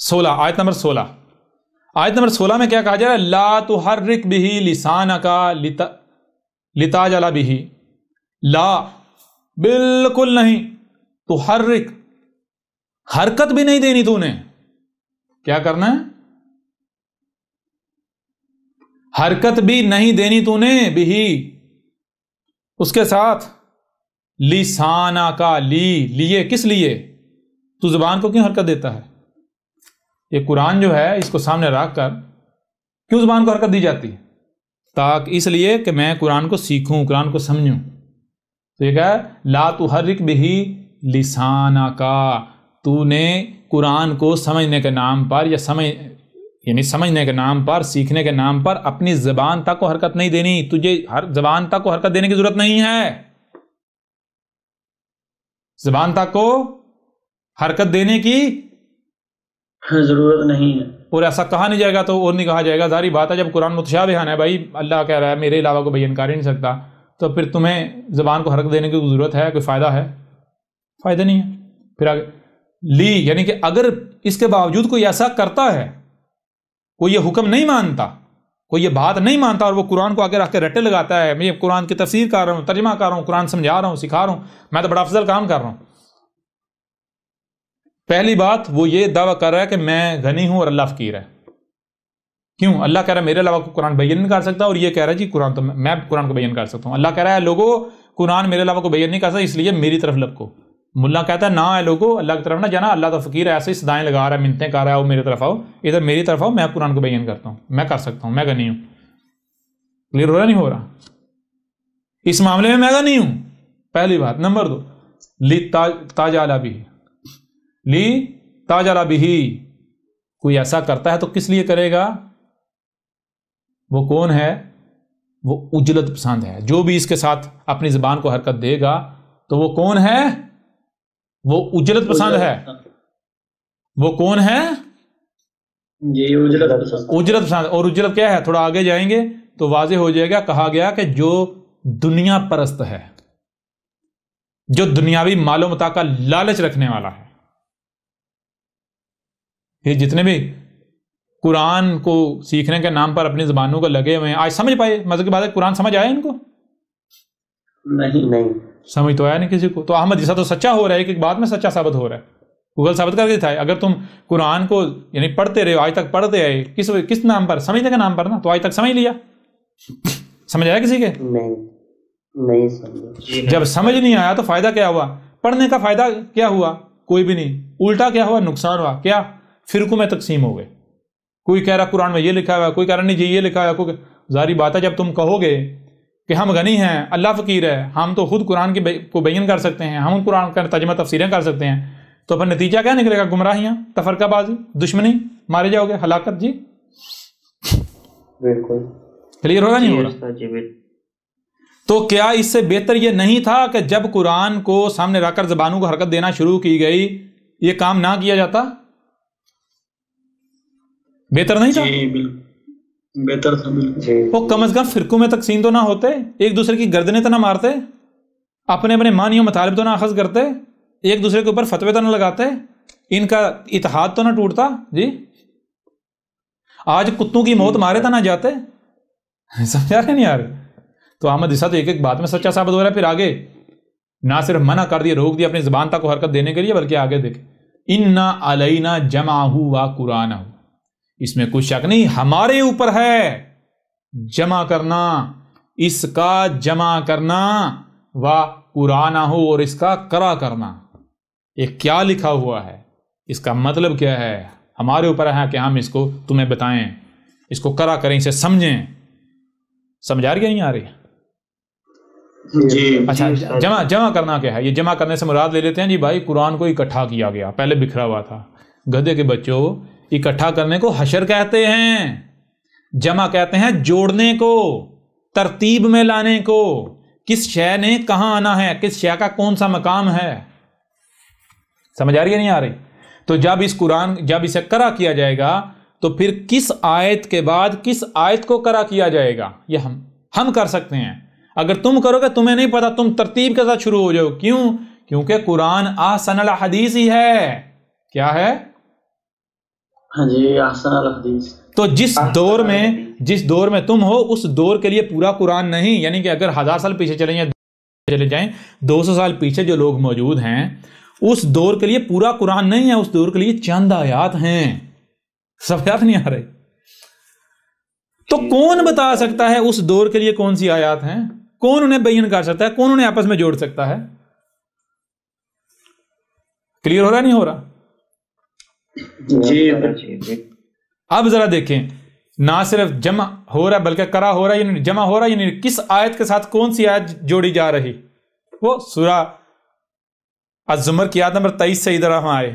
16 آیت نمبر 16. آیت نمبر 16 میں کیا کہا جا رہا ہے؟ لا تحرک بہ لسانک لتعجل بہ. لا بالکل نہیں، تحرک حرکت بھی نہیں دینی تو نے. کیا کرنا ہے؟ حرکت بھی نہیں دینی تو نے بھی اس کے ساتھ. لسانہ کا لیے کس لیے؟ تو زبان کو کیوں حرکت دیتا ہے؟ یہ قرآن جو ہے اس کو سامنے رکھ کر کیوں زبان کو حرکت دی جاتی ہے؟ تاکہ اس لیے کہ میں قرآن کو سیکھوں، قرآن کو سمجھوں. تو یہ کہا ہے لا تحرک بہ لسانہ کا. تو نے قرآن کو سمجھنے کے نام پر یا سمجھنے کے نام پر، سیکھنے کے نام پر اپنی زبان تک کو حرکت نہیں دینی. تجھے ہر زبان تک کو حرکت دینے کی ضرورت نہیں ہے. زبان تک کو حرکت دینے کی ضرورت نہیں ہے. اور ایسا کہا نہیں جائے گا تو اور نہیں کہا جائے گا. ظاہری بات ہے جب قرآن متشابہان ہے بھائی، اللہ کہہ رہا ہے میرے علاوہ کو بیان کر ہی نہیں سکتا، تو پھر تمہیں زبان کو حرکت دینے کی ضرورت ہے؟ کوئی فائدہ ہے؟ فائدہ نہیں ہے. پھر آگے یعنی کہ اگر اس کے باوجود کوئی ایسا کرتا ہے، کوئی یہ حکم نہیں مانتا، کوئی یہ بات نہیں مانتا، اور وہ قرآن کو آگے رکھ کے رٹے لگاتا ہے میں قرآن کی تفسیر کر رہا ہوں، ترجمہ کر رہا ہوں، قرآن سمجھا رہا ہوں، سکھا رہا ہوں، میں تو بڑا افضل کام کر رہا ہوں. پہلی بات وہ یہ دعویٰ کر رہا ہے کہ میں غنی ہوں اور اللہ فقیر ہے. کیوں؟ اللہ کہہ رہا ہے میرے علاوہ کو قرآن بیان نہیں کر سکتا، اور یہ کہہ رہا ہے جی قرآن تو میں قرآن کو بیان کر سکتا ہوں. اللہ کہہ رہا ہے لوگوں قرآن میرے علاوہ کو بیان نہیں کر سکتا، اس لیے میری طرف لپکو. ملا کہتا ہے نہ ہے لوگوں، اللہ کی طرف نہ جانا، اللہ تو فقیر ہے، ایسے ہی صدائیں لگا رہا ہے، منتیں کر رہا ہے، وہ میری طرف آؤ، ادھر میری طرف آؤ، میں قرآن کو بیان کرتا ہوں، میں کر سکتا ہوں، میں غنی ہوں. کلیئر ہو رہا نہیں ہو رہا؟ اس معاملے میں غنی ہوں، پہلی بات. نمبر 2 تاجالا بھی تاجالا بھی. کوئی ایسا کرتا ہے تو کس لیے کرے گا؟ وہ کون ہے؟ وہ اجلت پسند ہے. جو بھی اس کے ساتھ اپنی زبان کو حرکت دے گا تو وہ کون ہے؟ وہ اجلت پسند ہے. وہ کون ہے؟ جی اجلت پسند. اور اجلت کیا ہے؟ تھوڑا آگے جائیں گے تو واضح ہو جائے گا. کہا گیا کہ جو دنیا پرست ہے، جو دنیاوی مال و متاع کا لالچ رکھنے والا ہے. یہ جتنے بھی قرآن کو سیکھنے کے نام پر اپنی زبانوں کو لگے ہوئے ہیں، آج سمجھ پائے؟ مزے کی بات ہے، قرآن سمجھ آیا ان کو؟ نہیں سمجھ تو آیا نہیں کسی کو. تو احمد جیسا تو سچا ہو رہا ہے، ایک بات میں سچا ثابت ہو رہا ہے. گوگل ثابت کر کے دکھائے. اگر تم قرآن کو یعنی پڑھتے رہے، آج تک پڑھتے آئے، کس نام پر؟ سمجھنے کے نام پر نا. تو آج تک سمجھ لیا؟ سمجھ آیا کسی کے؟ نہیں سمجھ. جب سمجھ نہیں آیا تو فائدہ کیا ہوا؟ پڑھنے کا فائدہ کیا ہوا؟ کوئی بھی نہیں. الٹا کیا ہوا؟ نقصان ہوا. کیا؟ فرقوں میں تقسیم ہو گئے. کوئی کہہ رہا قرآن میں یہ لکھا ہوا ہے، کوئی کہہ رہا نہیں جی یہ لکھا ہوا ہے. ظاہری بات ہے جب تم کہو گے کہ ہم غنی ہیں، اللہ فقیر ہے، ہم تو خود قرآن کو بیان کر سکتے ہیں، ہم قرآن کا ترجمہ تفسیریں کر سکتے ہیں، تو پھر نتیجہ کیا نکلے گا؟ گمراہیاں، تفرقہ بازی، دشمنی، مارے جاؤ گے، ہلاکت. جی بالکل کلیئر ہو رہا نہیں ہو رہا؟ تو کیا اس سے بہتر یہ نہیں تھا کہ جب قرآن کو سامنے رکھ کر زبانوں کو حرکت دینا شروع کی گئی یہ کام نہ کیا جاتا؟ بہتر نہیں تھا؟ بہتر تھا. وہ کم از کم فرقوں میں تقسیم تو نہ ہوتے، ایک دوسرے کی گردنیں تو نہ مارتے، اپنے اپنے معنی و مطالب تو نہ اخذ کرتے، ایک دوسرے کے اوپر فتوے تو نہ لگاتے، ان کا اتحاد تو نہ ٹوٹتا. جی آج کتوں کی موت مارے تو نہ جاتے. سمجھا رہے نہیں آ رہے؟ تو احمد عیسیٰ تو ایک ایک بات میں سچا ثابت ہو رہا ہے. پھر آگے نہ صرف منع کر دیا، روک دیا اپنی زبان تک کو حرکت دینے کے لیے، بلکہ آگے دیکھ اِنَّا عَلَيْنَا جَمْعَهُ وَقُرْآنَهُ. اس میں کوئی شک نہیں ہمارے اوپر ہے جمع کرنا، اس کا جمع کرنا، وَقُرْآنَهُ، اور اس کا قرأ کرنا. یہ کیا لکھا ہوا ہے، اس کا مطلب کیا ہے، ہمارے اوپر ہے کہ ہم اس کو تمہیں بتائیں، اس کو قرأ کریں، اسے سمجھیں. سمجھ آ رہی ہے نہیں آ رہی؟ جی اچھا جمع کرنا کیا ہے؟ یہ جمع کرنے سے مراد لے لیتے ہیں جی بھائی قرآن کو اکٹھا کیا گیا، پہلے بکھرا ہوا تھا. گدھے کے بچوں، اکٹھا کرنے کو حشر کہتے ہیں، جمع کہتے ہیں جوڑنے کو، ترتیب میں لانے کو. کس شے نے کہاں آنا ہے، کس شے کا کون سا مقام ہے. سمجھ آ رہی ہے نہیں آ رہی؟ تو جب اسے قرأ کیا جائے گا تو پھر کس آیت کے بعد کس آیت کو قرأ کیا جائے گا یہ ہم کر سکتے ہیں. اگر تم کرو گے تمہیں نہیں پتا، تم ترتیب کے ساتھ شروع ہو جاؤ. کیوں؟ کیونکہ قرآن احسن الحدیث ہی ہے. کیا ہے؟ ہاں جی، احسن الحدیث. تو جس دور میں تم ہو اس دور کے لیے پورا قرآن نہیں، یعنی کہ اگر 1000 سال پیچھے چلے جائیں 200 سال پیچھے جو لوگ موجود ہیں اس دور کے لیے پورا قرآن نہیں ہے، اس دور کے لیے چند آیات ہیں. سب یاد نہیں آ رہے؟ تو کون بتا سکتا ہے اس دور کے لیے کون سی آیات ہیں؟ کون انہیں بیان کر سکتا ہے؟ کون انہیں آپس میں جوڑ سکتا ہے؟ کلیئر ہو رہا نہیں ہو رہا؟ جی. اب ذرا دیکھیں، نہ صرف جمع ہو رہا بلکہ کرا ہو رہا، یعنی جمع ہو رہا، یعنی کس آیت کے ساتھ کون سی آیت جوڑی جا رہی؟ وہ سورہ الزمر کی آیت نمبر 23 سے ادھر ہم آئے.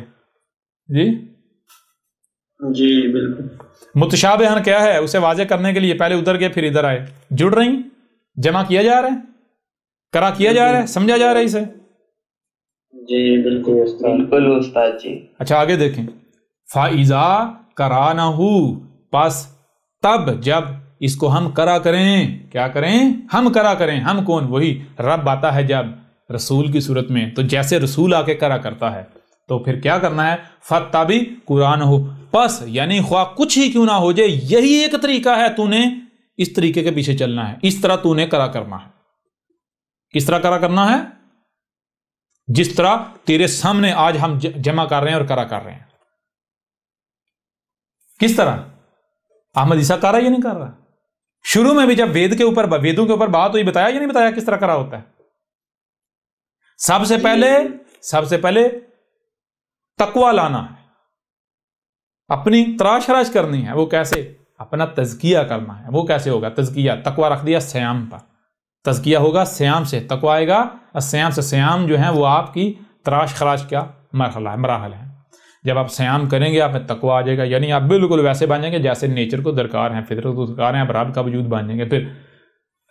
جی بالکل. متشابہن کیا ہے اسے واضح کرنے کے لیے پہلے ادھر گئے پھر ادھر آئے. جڑ رہی، جمع کیا جا رہا ہے، کرا کیا جا رہا ہے، سمجھا جا رہا ہے اسے. جی بالکل بالکل استاد جی. اچھا آگے دیکھیں، فَإِذَا قَرَأْنَهُ، پس تب جب اس کو ہم کرا کریں. کیا کریں؟ ہم کرا کریں. ہم کون؟ وہی رب آتا ہے جب رسول کی صورت میں، تو جیسے رسول آ کے کرا کرتا ہے تو پھر کیا کرنا ہے؟ فَاتَّبِعْ قُرْآنَهُ، پس یعنی خواہ کچھ ہی کیوں نہ ہو جائے یہی ایک طریقہ ہے، تو نے اس طریقے کے پیچھے چلنا ہے، اس طرح تو نے کرا کرنا ہے. کس طرح کرا کرنا ہے؟ جس طرح تیرے سامنے آج ہم جمع کر رہے ہیں اور کرا کر رہے ہیں. کس طرح؟ احمد عیسیٰ کر رہا یا نہیں کر رہا؟ شروع میں بھی جب ویدوں کے اوپر بات ہوئی، بتایا یا نہیں بتایا کس طرح کرا ہوتا ہے؟ سب سے پہلے تقوی لانا ہے، اپنی تراش خراش کرنی ہے. وہ کیسے؟ اپنا تزکیہ کرنا ہے. وہ کیسے ہوگا تزکیہ؟ تقوی رکھ دیا سیام پر، تزکیہ ہوگا سیام سے، تقوی آئے گا سیام سے. سیام جو ہے وہ آپ کی تراش خراش کا مراحل ہے. جب آپ سیام کریں گے آپ میں تقوی آ جائے گا، یعنی آپ بالکل ویسے بن جائیں گے جیسے نیچر کو درکار ہیں، فطرت کو درکار ہیں. آپ رب کا وجود بن جائیں گے، پھر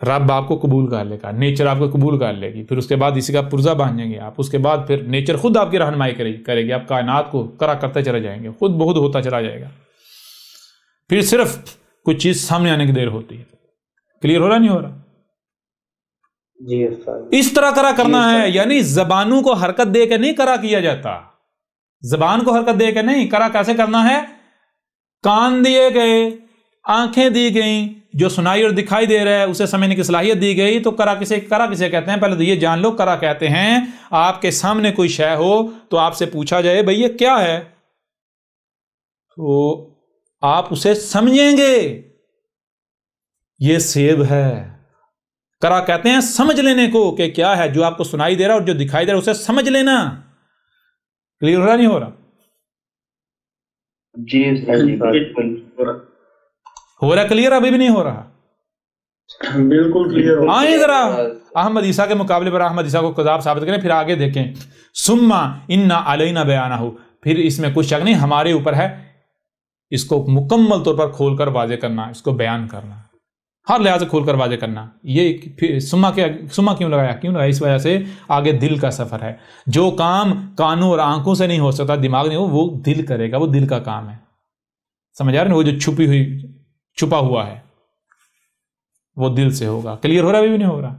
رب آپ کو قبول کر لے گا، نیچر آپ کو قبول کر لے گی. پھر اس کے بعد اسی کا پرزہ بن جائیں گے آپ. اس کے بعد پھر نیچر خود آپ کی رہنمائی کرے گی، آپ کائنات کو کرا کرتے چلے جائیں گے، خود بہت ہوتا چلا جائے گا. پھر صرف کچھ چیز سامنے آنے کی دیر ہوتی ہے. کلیئر ہو رہا نہیں ہو رہا؟ جی استاد. اس طرح کرا کرنا ہے، یعنی زبانوں کو حرکت دے کے نہیں کرا کیا جاتا. زبان کو حرکت دے کے نہیں. کرا کیسے کرنا ہے؟ کان دیے گئے، آنکھیں دی گئیں، جو سنائی اور دکھائی دے رہا ہے اسے سمجھنے کی صلاحیت دی گئی. تو کرا کسے کہتے ہیں؟ پہلے تو یہ جان لو کرا کہتے ہیں آپ کے سامنے کوئی شے ہو تو آپ سے پوچھا جائے بھئی یہ کیا ہے، تو آپ اسے سمجھیں گے یہ سیب ہے. کرا کہتے ہیں سمجھ لینے کو کہ کیا ہے، جو آپ کو سنائی دے رہا اور جو دکھائی دے رہا اسے سمجھ لینا. کلیئر ہو رہا نہیں ہو رہا؟ جی بالکل ہو رہا کلیئر؟ ابھی بھی نہیں ہو رہا؟ بالکل کلیئر. آئیں ذرا احمد عیسیٰ کے مقابلے پر احمد عیسیٰ کو کذاب ثابت کریں، پھر آگے دیکھیں. ثم ان علینا بیانہ، پھر اس میں کچھ شک نہیں ہمارے اوپر ہے اس کو مکمل طور پر کھول کر واضح کرنا، اس کو بیان کرنا، ہر لحاظ سے کھول کر واضح کرنا. یہ سما کیوں لگایا؟ اس وجہ سے آگے دل کا سفر ہے. جو کام کانوں اور آنکھوں سے نہیں ہو سکتا، دماغ نہیں ہو، وہ دل کرے گا، وہ دل کا کام ہے. سمجھ آ رہے ہیں؟ وہ جو چھپا ہوا ہے وہ دل سے ہوگا. کلیئر ہو رہا ہے؟ ابھی بھی نہیں ہو رہا؟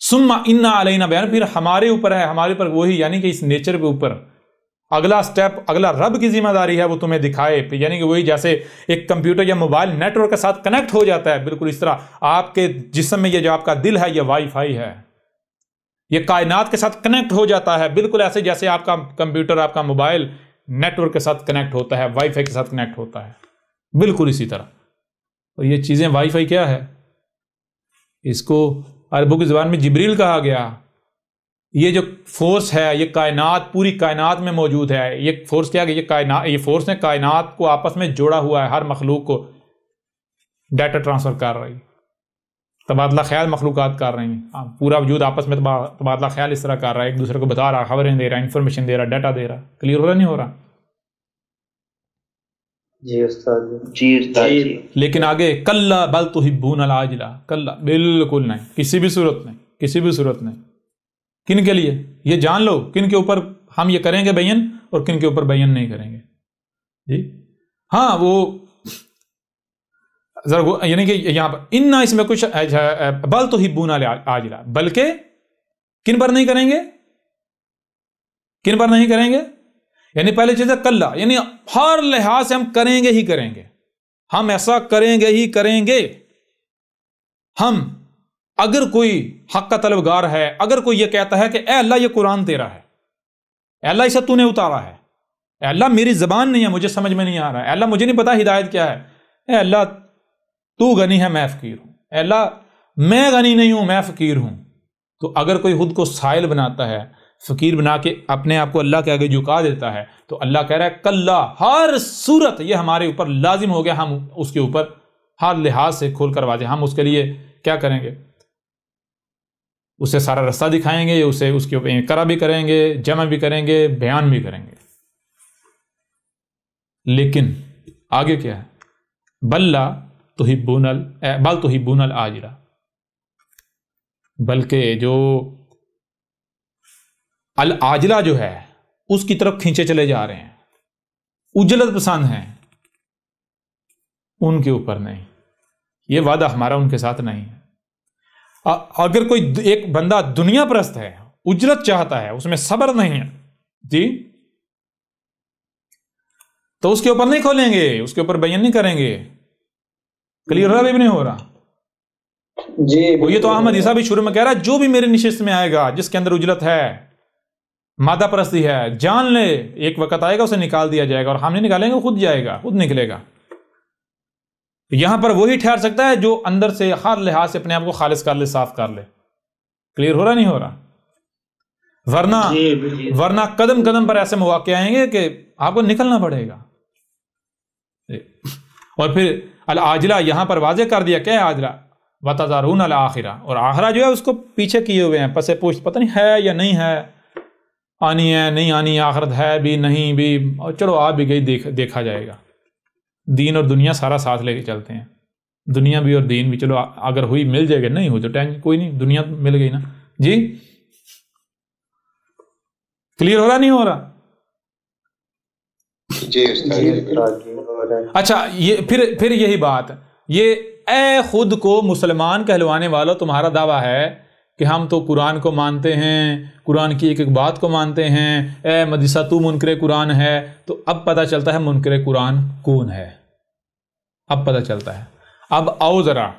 ثم ان علینا بیان، پھر ہمارے اوپر ہے، ہمارے اوپر وہی، یعنی کہ اس نیچر کے اوپر اگلا سٹیپ، اگلا رب کی ذمہ داری ہے وہ تمہیں دکھائے. یعنی کہ وہی جیسے ایک کمپیوٹر یا موبائل نیٹ ورک کے ساتھ کنیکٹ ہو جاتا ہے، بالکل اس طرح آپ کے جسم میں یہ جو آپ کا دل ہے یہ وائی فائی ہے، یہ کائنات کے ساتھ کنیکٹ ہو جاتا ہے، بالکل ایسے جیسے آپ کا کمپیوٹر، آپ کا موبائل نیٹ ورک کے ساتھ کنیکٹ ہوتا ہے، وائی فائی کے ساتھ کنیکٹ ہوتا ہے، بالکل اسی طرح. اور یہ چیزیں وائی فائی کیا ہے؟ اس کو عربوں کی زبان میں جبریل کہا گیا. یہ جو فورس ہے یہ کائنات، پوری کائنات میں موجود ہے. یہ فورس کیا کہ یہ فورس نے کائنات کو آپس میں جوڑا ہوا ہے، ہر مخلوق کو ڈیٹا ٹرانسفر کر رہی، تبادلہ خیال مخلوقات کر رہی ہیں. پورا وجود آپس میں تبادلہ خیال اس طرح کر رہا ہے، ایک دوسرے کو بتا رہا، خبریں دے رہا، انفارمیشن دے رہا، ڈیٹا دے رہا. کلیئر ہو رہا نہیں ہو رہا؟ جی استاد. جی استاد. لیکن آگے کلا بل تحبون العاجلہ، کلا بالکل نہیں، کسی بھی صورت نہیں. کن کے لیے؟ یہ جان لو کن کے اوپر ہم یہ کریں گے بیان اور کن کے اوپر بیان نہیں کریں گے. جی ہاں، وہ یعنی کہ یہاں پر انا اس میں کچھ بل تحبون العاجلہ، بلکہ کن پر نہیں کریں گے، کن پر نہیں کریں گے، یعنی پہلی چیز ہے کلا، یعنی ہر لحاظ سے ہم کریں گے ہی کریں گے، ہم ایسا کریں گے ہی کریں گے۔ ہم اگر کوئی حق کا طلبگار ہے، اگر کوئی یہ کہتا ہے کہ اے اللہ یہ قرآن تیرا ہے، اے اللہ اسے تو نے اتارا ہے، اے اللہ میری زبان نہیں ہے، مجھے سمجھ میں نہیں آ رہا ہے، اے اللہ مجھے نہیں پتا ہدایت کیا ہے، اے اللہ تو غنی ہے میں فقیر ہوں، اے اللہ میں غنی نہیں ہوں میں فقیر ہوں۔ تو اگر کوئی خود کو سائل بناتا ہے، فقیر بنا کے اپنے آپ کو اللہ کے آگے جھکا دیتا ہے، تو اللہ کہہ رہا ہے کلا، ہر صورت یہ ہمارے اوپر لازم ہو گیا، ہم اس کے اوپر ہر لحاظ سے کھول کر واضح، ہم اس کے لیے کیا کریں گے، اسے سارا رستہ دکھائیں گے، اسے اس کے اوپر اقرا بھی کریں گے، جمع بھی کریں گے، بیان بھی کریں گے۔ لیکن آگے کیا ہے، بل تحبون العاجلہ، بلکہ جو العاجلہ جو ہے اس کی طرف کھینچے چلے جا رہے ہیں، اجلت پسند ہیں، ان کے اوپر نہیں، یہ وعدہ ہمارا ان کے ساتھ نہیں ہے۔ اگر کوئی ایک بندہ دنیا پرست ہے، اجرت چاہتا ہے، اس میں صبر نہیں ہے جی، تو اس کے اوپر نہیں کھولیں گے، اس کے اوپر بیان نہیں کریں گے۔ کلیئر ہو رہا بھی نہیں ہو رہا جی؟ وہ یہ تو احمد عیسیٰ بھی شروع میں کہہ رہا ہے، جو بھی میرے نشست میں آئے گا جس کے اندر اجرت ہے، مادہ پرستی ہے، جان لے ایک وقت آئے گا اسے نکال دیا جائے گا، اور ہم نہیں نکالیں گے، خود جائے گا، خود نکلے گا۔ یہاں پر وہی ٹھہر سکتا ہے جو اندر سے ہر لحاظ سے اپنے آپ کو خالص کر لے، صاف کر لے۔ کلیئر ہو رہا نہیں ہو رہا؟ ورنہ قدم قدم پر ایسے مواقع آئیں گے کہ آپ کو نکلنا پڑے گا۔ اور پھر العاجلہ یہاں پر واضح کر دیا، کیا ہے عاجلہ؟ وَتَذَرُونَ الْآخِرَةَ، اور آخرہ جو ہے اس کو پیچھے کیے ہوئے ہیں، پسے پوچھ، پتہ نہیں ہے یا نہیں ہے، آنی ہے نہیں آنی، آخرت ہے بھی نہیں بھی، اور چلو آپ بھی گئی، دیکھا جائے گا۔ دین اور دنیا سارا ساتھ لے کے چلتے ہیں، دنیا بھی اور دین بھی، چلو اگر ہوئی مل جائے گا، نہیں ہو تو ٹینشن کوئی نہیں، دنیا مل گئی نا جی۔ کلیئر ہو رہا نہیں ہو رہا؟ جی استاد۔ اچھا، یہ پھر یہی بات، یہ اے خود کو مسلمان کہلوانے والوں، تمہارا دعویٰ ہے کہ ہم تو قرآن کو مانتے ہیں، قرآن کی ایک ایک بات کو مانتے ہیں، اے مدرسہ تو منکر قرآن ہے، تو اب پتہ چلتا ہے منکر قرآن کون ہے، اب پتہ چلتا ہے۔ اب آؤ ذرا،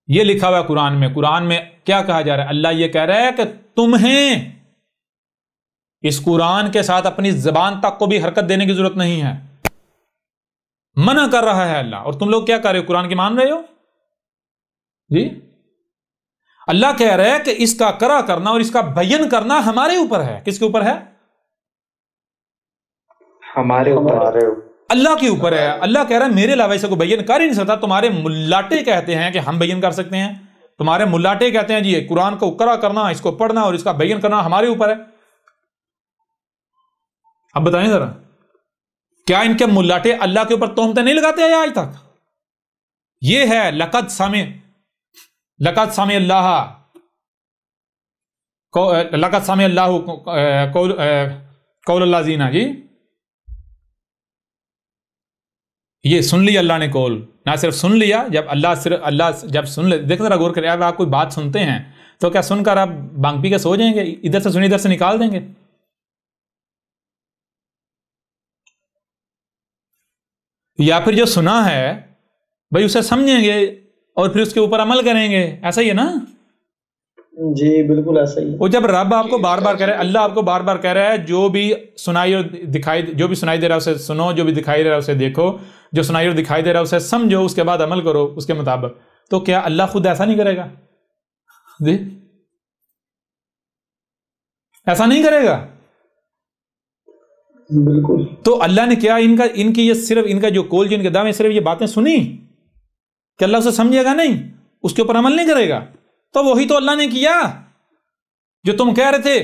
یہ لکھا ہوا ہے قرآن میں کیا کہا جا رہا ہے؟ اللہ یہ کہہ رہا ہے کہ تمہیں اس قرآن کے ساتھ اپنی زبان تک کو بھی حرکت دینے کی ضرورت نہیں ہے، منع کر رہا ہے اللہ، اور تم لوگ کیا کر رہے ہو؟ قرآن کی مان رہے ہو جی۔ اللہ کہہ رہا ہے کہ اس کا کرا کرنا اور اس کا بیان کرنا ہمارے اوپر ہے۔ کس کے اوپر ہے؟ ہمارے اوپر، اللہ کے اوپر ہے۔ اللہ کہہ رہا ہے میرے علاوہ اسے کو بیان کر ہی نہیں سکتا۔ تمہارے ملاٹے کہتے ہیں کہ ہم بیان کر سکتے ہیں، تمہارے ملاٹے کہتے ہیں جی قرآن کو کرا کرنا، اس کو پڑھنا اور اس کا بیان کرنا ہمارے اوپر ہے۔ اب بتائیں ذرا، کیا ان کے ملاٹے اللہ کے اوپر تہمتیں نہیں لگاتے ہیں آج تک؟ یہ ہے لقد سمع اللہ قول اللہ زینہ جی، یہ سن لیا اللہ نے قول، نہ صرف سن لیا، جب اللہ جب سن لے، دیکھ ذرا غور کرے، آپ کوئی بات سنتے ہیں تو کیا سن کر آپ بانگ پی کے سو جائیں گے؟ ادھر سے سنی ادھر سے نکال دیں گے؟ یا پھر جو سنا ہے بھائی اسے سمجھیں گے اور پھر اس کے اوپر عمل کریں گے، ایسا ہی ہے نا جی؟ بالکل ایسا ہی۔ وہ جب رب آپ کو بار بار کہہ رہا ہے، اللہ آپ کو بار بار کہہ رہا ہے جو بھی سنائی اور دکھائی، جو بھی سنائی دے رہا ہے اسے سنو، جو بھی دکھائی دے رہا ہے اسے دیکھو، جو سنائی اور دکھائی دے رہا ہے اسے سمجھو، اس کے بعد عمل کرو اس کے مطابق، تو کیا اللہ خود ایسا نہیں کرے گا جی؟ ایسا نہیں کرے گا بالکل۔ تو اللہ نے کیا ان کی یہ صرف ان کا جو قول، جن کے دعوے، صرف یہ باتیں سنی کہ اللہ اسے سمجھے گا نہیں، اس کے اوپر عمل نہیں کرے گا، تو وہی تو اللہ نے کیا جو تم کہہ رہے تھے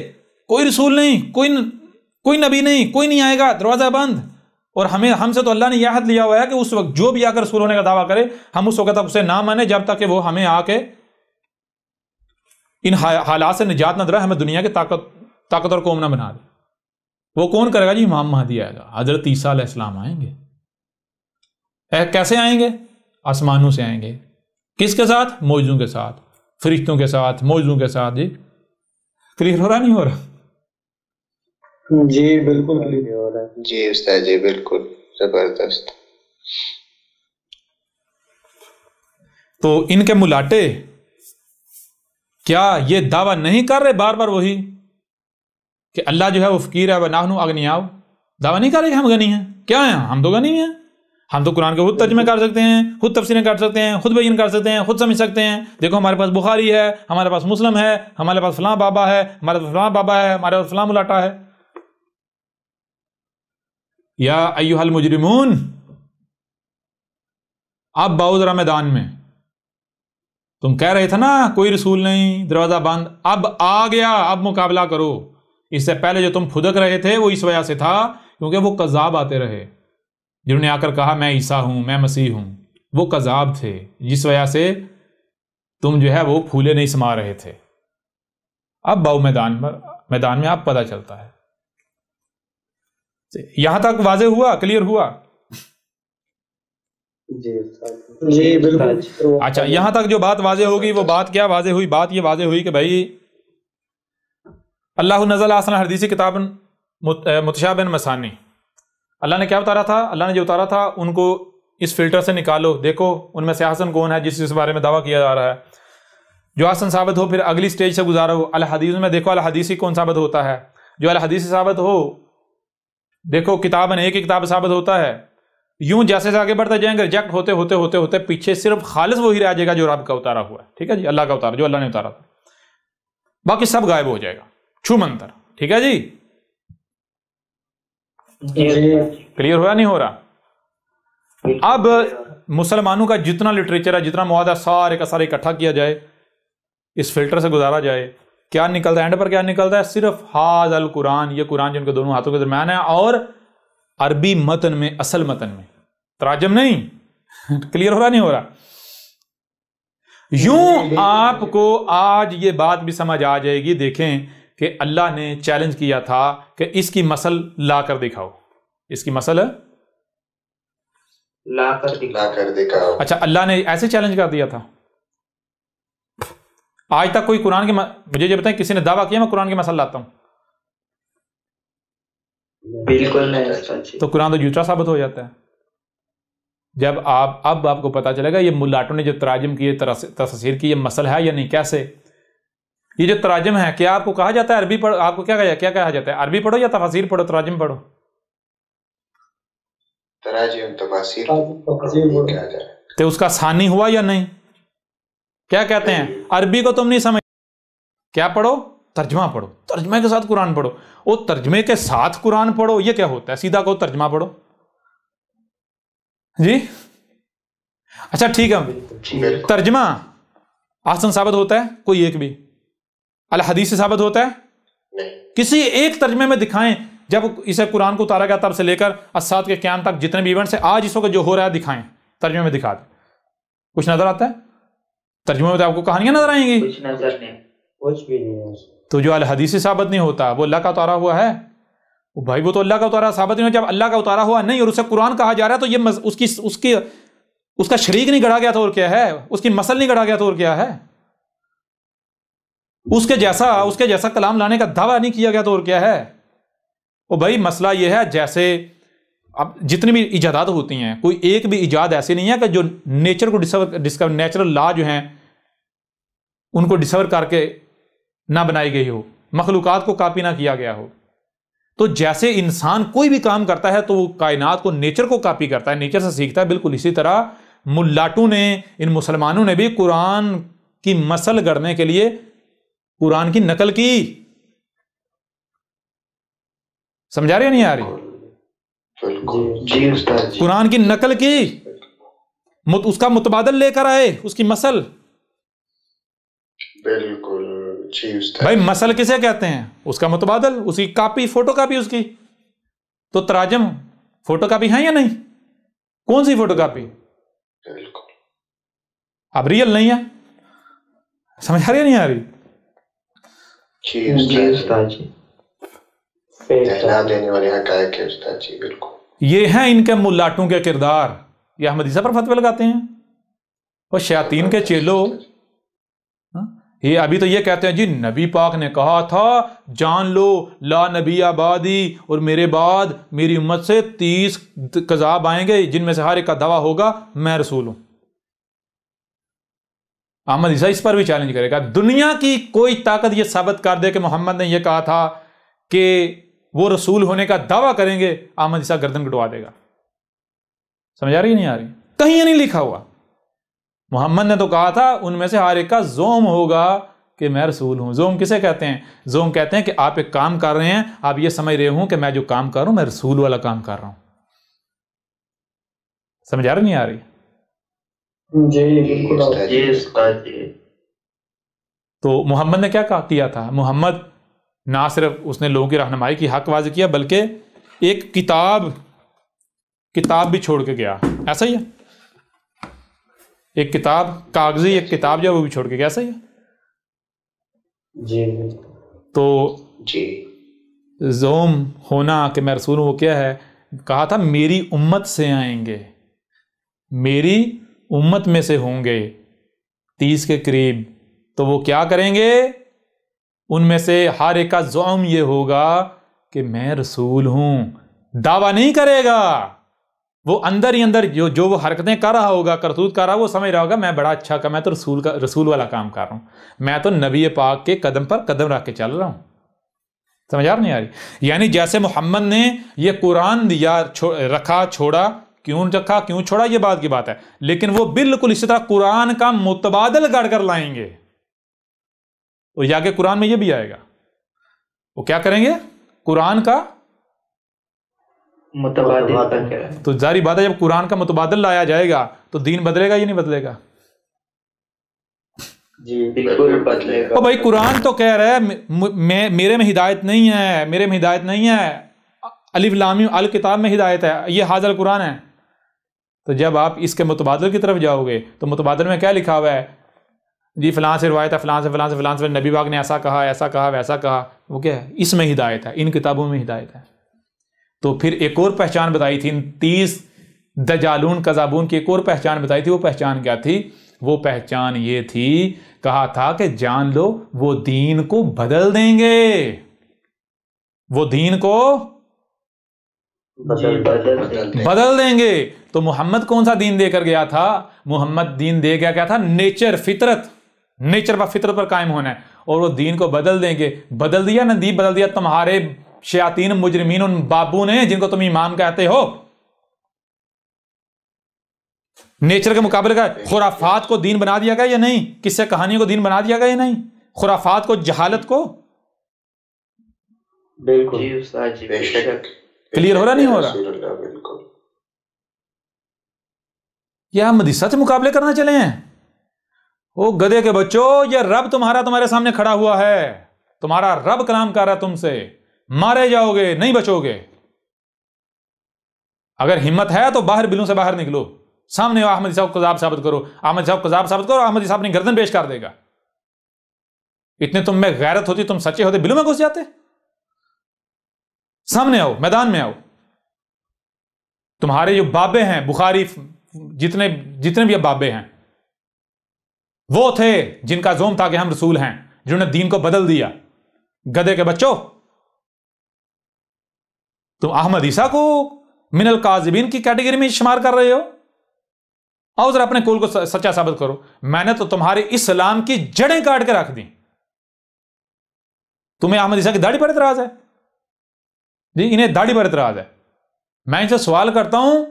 کوئی رسول نہیں، کوئی نبی نہیں، کوئی نہیں آئے گا، دروازہ بند۔ اور ہم سے تو اللہ نے یہ عہد لیا ہوا ہے کہ اس وقت جو بھی آ کر رسول ہونے کا دعویٰ کرے ہم اس وقت تک اسے نہ مانے جب تک کہ وہ ہمیں آ کے ان حالات سے نجات نہ دلائے، ہمیں دنیا کے طاقتور قوم نہ بنا دے۔ وہ کون کرے گا جی؟ امام مہدی آئے گا، حضرت عیسیٰ علیہ السلام آئیں گے، کیسے آئیں گے؟ آسمانوں سے آئیں گے. کس کے ساتھ؟ معجزوں کے ساتھ، فرشتوں کے ساتھ، معجزوں کے ساتھ. جی کلیئر ہو رہا نہیں ہو رہا؟ جی بالکل کلیئر ہو رہا ہے. جی استاد جی بالکل زبردست. تو ان کے ملاٹے کیا یہ دعویٰ نہیں کر رہے بار بار وہی کہ اللہ جو ہے وہ فقیر ہے وَنَحْنُ أَغْنِيَاءُ؟ دعویٰ نہیں کر رہے کہ ہم غنی ہیں. کیا ہیں ہم؟ تو غنی ہیں. ہم تو قرآن کے خود ترجمے کر سکتے ہیں، خود تفسیریں کر سکتے ہیں، خود بیان کر سکتے ہیں، خود سمجھ سکتے ہیں. دیکھو ہمارے پاس بخاری ہے، ہمارے پاس مسلم ہے، ہمارے پاس فلاں بابا ہے، ہمارے پاس فلاں بابا ہے، ہمارے پاس فلاں ملاٹا ہے. یا ایھا المجرمون، اب باؤ ذرا میدان میں. تم کہہ رہے تھے نا کوئی رسول نہیں، دروازہ بند، اب آ گیا، اب مقابلہ کرو. اس سے پہلے جو تم پھدک رہے تھے وہ اس وجہ سے تھا کیونکہ وہ کذاب آتے رہے، جنہوں نے آ کر کہا میں عیسیٰ ہوں، میں مسیح ہوں. وہ کذاب تھے جس وجہ سے تم جو ہے وہ پھولے نہیں سما رہے تھے. اب باؤ میدان میں اب پتہ چلتا ہے. یہاں تک واضح ہوا؟ کلیئر ہوا؟ جی بالکل. اچھا، یہاں تک جو بات واضح ہوگی وہ بات کیا واضح ہوئی؟ بات یہ واضح ہوئی کہ بھائی اللہ نزل احسن حدیث کتاب متشابہ مثانی. اللہ نے کیا اتارا تھا؟ اللہ نے جو اتارا تھا ان کو اس فلٹر سے نکالو، دیکھو ان میں سے حسن کون ہے جس بارے میں دعویٰ کیا جا رہا ہے. جو حسن ثابت ہو پھر اگلی سٹیج سے گزارو. الحدیث میں دیکھو الحدیثی کون ثابت ہوتا ہے. جو الحدیثی ثابت ہو دیکھو کتاباً ایک ہی کتاب ثابت ہوتا ہے. یوں جیسے سے آگے بڑھتے جائیں گے ریجیکٹ ہوتے ہوتے ہوتے ہوتے پیچھے صرف خالص وہی رہ جائے گا جو رب کا اتارا ہوا ہے. ٹھیک ہے جی، اللہ کا اتارا جو اللہ نے اتارا تھا، باقی سب غائب ہو جائے گا چھو منتر. ٹھیک ہے جی، کلیئر ہوا نہیں ہو رہا؟ اب مسلمانوں کا جتنا لٹریچر ہے، جتنا مواد ہے، سارے کا سارے اکٹھا کیا جائے، اس فلٹر سے گزارا جائے. کیا نکلتا ہے اینڈ پر؟ کیا نکلتا ہے؟ صرف ھذا القرآن، یہ قرآن جن کے دونوں ہاتھوں کے درمیان ہے، اور عربی متن میں، اصل متن میں، تراجم نہیں. کلیئر ہو رہا نہیں ہو رہا؟ یوں آپ کو آج یہ بات بھی سمجھ آ جائے گی. دیکھیں کہ اللہ نے چیلنج کیا تھا کہ اس کی مثل لا کر دکھاؤ. اس کی مثل لا کر دکھاؤ. اچھا، اللہ نے ایسے چیلنج کر دیا تھا؟ آج تک کوئی قرآن کے مجھے یہ بتائیں کسی نے دعویٰ کیا میں قرآن کی مثل لاتا ہوں؟ بالکل نہیں. تو قرآن تو جھوٹا ثابت ہو جاتا ہے. جب اب آپ کو پتا چلے گا یہ ملاٹوں نے جو تراجم کیے، تفسیر کی، یہ مسل ہے یا نہیں. کیسے یہ جو تراجم ہے، کیا آپ کو کہا جاتا ہے عربی پڑھو؟ آپ کو کیا کہا جاتا ہے؟ عربی پڑھو یا تفاسیر پڑھو؟ تراجم پڑھو؟ تراجم تفاسیر. تو اس کا ثانی ہوا یا نہیں؟ کیا کہتے ہیں؟ عربی کو تم نہیں سمجھ، کیا پڑھو؟ ترجمہ پڑھو. ترجمے کے ساتھ قرآن پڑھو. وہ ترجمے کے ساتھ قرآن پڑھو یہ کیا ہوتا ہے؟ سیدھا کہو ترجمہ پڑھو. جی اچھا ٹھیک ہے، ترجمہ حسن ثابت ہوتا ہے کوئی ایک بھی؟ الحدیث سے ثابت ہوتا ہے؟ کسی ایک ترجمے میں دکھائیں جب اسے قرآن کو اتارا گیا تب سے لے کر الساعت کے قیام تک جتنے بھی ایونٹس ہیں آج اس وقت جو ہو رہا ہے دکھائیں، ترجمے میں دکھا دیں. کچھ نظر آتا ہے؟ ترجمے میں تو آپ کو کہانیاں نظر آئیں گی. کچھ نظر نہیں، کچھ بھی نہیں. تو جو الحدیث سے ثابت نہیں ہوتا وہ اللہ کا اتارا ہوا ہے. بھائی وہ تو اللہ کا اتارا ثابت نہیں ہو. جب اللہ کا اتارا ہوا نہیں اور اسے قرآن کہا جا رہا ہے تو یہ اس کا شریک نہیں گڑھا گیا تو اور کیا ہے؟ اس کی مثل نہیں گڑھا گیا تو اور کیا ہے؟ اس کے جیسا کلام لانے کا دعویٰ نہیں کیا گیا تو اور کیا ہے؟ وہ بھائی مسئلہ یہ ہے جیسے اب جتنی بھی ایجادات ہوتی ہیں کوئی ایک بھی ایجاد ایسی نہیں ہے کہ جو نیچر کو ڈسکور نیچرل لا جو ہیں ان کو ڈسکور کر کے نہ بنائی گئی ہو، مخلوقات کو کاپی نہ کیا گیا ہو. تو جیسے انسان کوئی بھی کام کرتا ہے تو وہ کائنات کو، نیچر کو کاپی کرتا ہے، نیچر سے سیکھتا ہے، بالکل اسی طرح ملاٹوں نے، ان مسلمانوں نے بھی قرآن کی مثل گڑھنے کے لیے قرآن کی نقل کی. سمجھا رہے نہیں آ رہی؟ جی استاد جی. قرآن کی نقل کی، اس کا متبادل لے کر آئے، اس کی مثل. بالکل جی استاد. بھائی مثل کسے کہتے ہیں؟ اس کا متبادل، اس کی کاپی، فوٹو کاپی اس کی. تو تراجم فوٹو کاپی ہیں یا نہیں؟ کون سی فوٹو کاپی؟ بالکل. اب ریئل نہیں ہے. سمجھ آ رہی ہے نہیں آ رہی؟ جی استاد جی. دینے والے حقائق ہے استاد جی. بالکل. یہ ہیں ان کے ملاٹوں کے کردار. یہ احمدیسہ پر فتوے لگاتے ہیں. اور شیاطین کے چیلو یہ ابھی تو یہ کہتے ہیں جی نبی پاک نے کہا تھا جان لو لا نبی آبادی، اور میرے بعد میری امت سے 30 کذاب آئیں گے جن میں سے ہر ایک کا دعویٰ ہوگا میں رسول ہوں. احمد عیسیٰ اس پر بھی چیلنج کرے گا. دنیا کی کوئی طاقت یہ ثابت کر دے کہ محمد نے یہ کہا تھا کہ وہ رسول ہونے کا دعویٰ کریں گے، احمد عیسیٰ گردن کٹوا دے گا. سمجھ آ رہی ہے نہیں آ رہی؟ کہیں یہ نہیں لکھا ہوا. محمد نے تو کہا تھا ان میں سے ہر ایک کا زوم ہوگا کہ میں رسول ہوں. زوم کسے کہتے ہیں؟ زوم کہتے ہیں کہ آپ ایک کام کر رہے ہیں، آپ یہ سمجھ رہے ہوں کہ میں جو کام کر رہا ہوں میں رسول والا کام کر رہا ہوں. سمجھ آ رہی نہیں آ رہی؟ جی بالکل. تو محمد نے کیا کیا تھا؟ محمد نہ صرف اس نے لوگوں کی رہنمائی کی حق واضح کیا، بلکہ ایک کتاب بھی چھوڑ کے گیا. ایسا ہی ہے؟ ایک کتاب کاغذی ایک کتاب جو ہے وہ بھی چھوڑ کے گیا. ایسا ہی ہے؟ جی. تو جی زوم ہونا کہ میں رسول ہوں وہ کیا ہے؟ کہا تھا میری امت سے آئیں گے، میری امت میں سے ہوں گے 30 کے قریب. تو وہ کیا کریں گے؟ ان میں سے ہر ایک کا زوم یہ ہوگا کہ میں رسول ہوں. دعویٰ نہیں کرے گا، وہ اندر ہی اندر جو وہ حرکتیں کر رہا ہوگا، کرتوت کر رہا، وہ سمجھ رہا ہوگا میں بڑا اچھا میں تو رسول والا کام کر رہا ہوں، میں تو نبی پاک کے قدم پر قدم رکھ کے چل رہا ہوں. سمجھ آ نہیں آ رہی؟ یعنی جیسے محمد نے یہ قرآن دیا، رکھا، چھوڑا، کیوں رکھا کیوں چھوڑا یہ بات کی بات ہے، لیکن وہ بالکل اسی طرح قرآن کا متبادل گڑھ کر لائیں گے. اور یا کہ قرآن میں یہ بھی آئے گا، وہ کیا کریں گے؟ قرآن کا متبادل. تو ظاہری بات ہے جب قرآن کا متبادل لایا جائے گا تو دین بدلے گا یا نہیں بدلے گا؟ جی بالکل بدلے گا. بھائی قرآن تو کہہ رہا ہے میرے میں ہدایت نہیں ہے، میرے میں ہدایت نہیں ہے، الف لام میم الکتاب میں ہدایت ہے، یہ حاضر قرآن ہے. تو جب آپ اس کے متبادل کی طرف جاؤ گے تو متبادل میں کیا لکھا ہوا ہے؟ جی فلاں سے روایت ہے، فلاں سے فلاں سے فلاں سے نبی پاک نے ایسا کہا ایسا کہا ویسا کہا. وہ کیا ہے؟ اس میں ہدایت ہے، ان کتابوں میں ہدایت ہے. تو پھر ایک اور پہچان بتائی تھی، 30 دجالون کذابون کی ایک اور پہچان بتائی تھی. وہ پہچان کیا تھی؟ وہ پہچان یہ تھی، کہا تھا کہ جان لو وہ دین کو بدل دیں گے، وہ دین کو بدل دیں گے. تو محمد کون سا دین دے کر گیا تھا؟ محمد دین دے گیا کیا تھا؟ نیچر، فطرت، نیچر پر فطرت پر قائم ہونا ہے. اور وہ دین کو بدل دیں گے. بدل دیا نا، دین بدل دیا تمہارے شیاطین مجرمین ان بابو نے جن کو تم امام کہتے ہو. نیچر کے مقابلے کا خرافات کو دین بنا دیا گیا یا نہیں؟ قصے کہانیوں کو دین بنا دیا گیا یا نہیں؟ خرافات کو، جہالت کو. بالکل کلیئر ہو رہا نہیں ہو رہا؟ بالکل. یا مدیسہ سے مقابلے کرنا چلے ہیں؟ او گدھے کے بچوں، یہ رب تمہارے سامنے کھڑا ہوا ہے، تمہارا رب کلام کر رہا ہے تم سے، مارے جاؤ گے، نہیں بچو گے. اگر ہمت ہے تو باہر بلوں سے باہر نکلو، سامنے احمدی صاحب کو کذاب ثابت کرو، احمد صاحب کو کذاب ثابت کرو، احمدی صاحب اپنی گردن پیش کر دے گا. اتنے تم میں غیرت ہوتی، تم سچے ہوتے، بلوں میں گھس جاتے. سامنے آؤ، میدان میں آؤ. تمہارے جو بابے ہیں، بخاری جتنے بھی اب بابے ہیں، وہ تھے جن کا زوم تھا کہ ہم رسول ہیں، جنہوں نے دین کو بدل دیا. گدھے کے بچوں، تم احمد عیسیٰ کو من الکاذبین کی کیٹیگری میں شمار کر رہے ہو. آؤ ذرا اپنے قول کو سچا ثابت کرو. میں نے تو تمہارے اسلام کی جڑیں کاٹ کے رکھ دی. تمہیں احمد عیسیٰ کی داڑھی پر اعتراض ہے؟ جی انہیں داڑھی پر اعتراض ہے. میں ان سے سوال کرتا ہوں،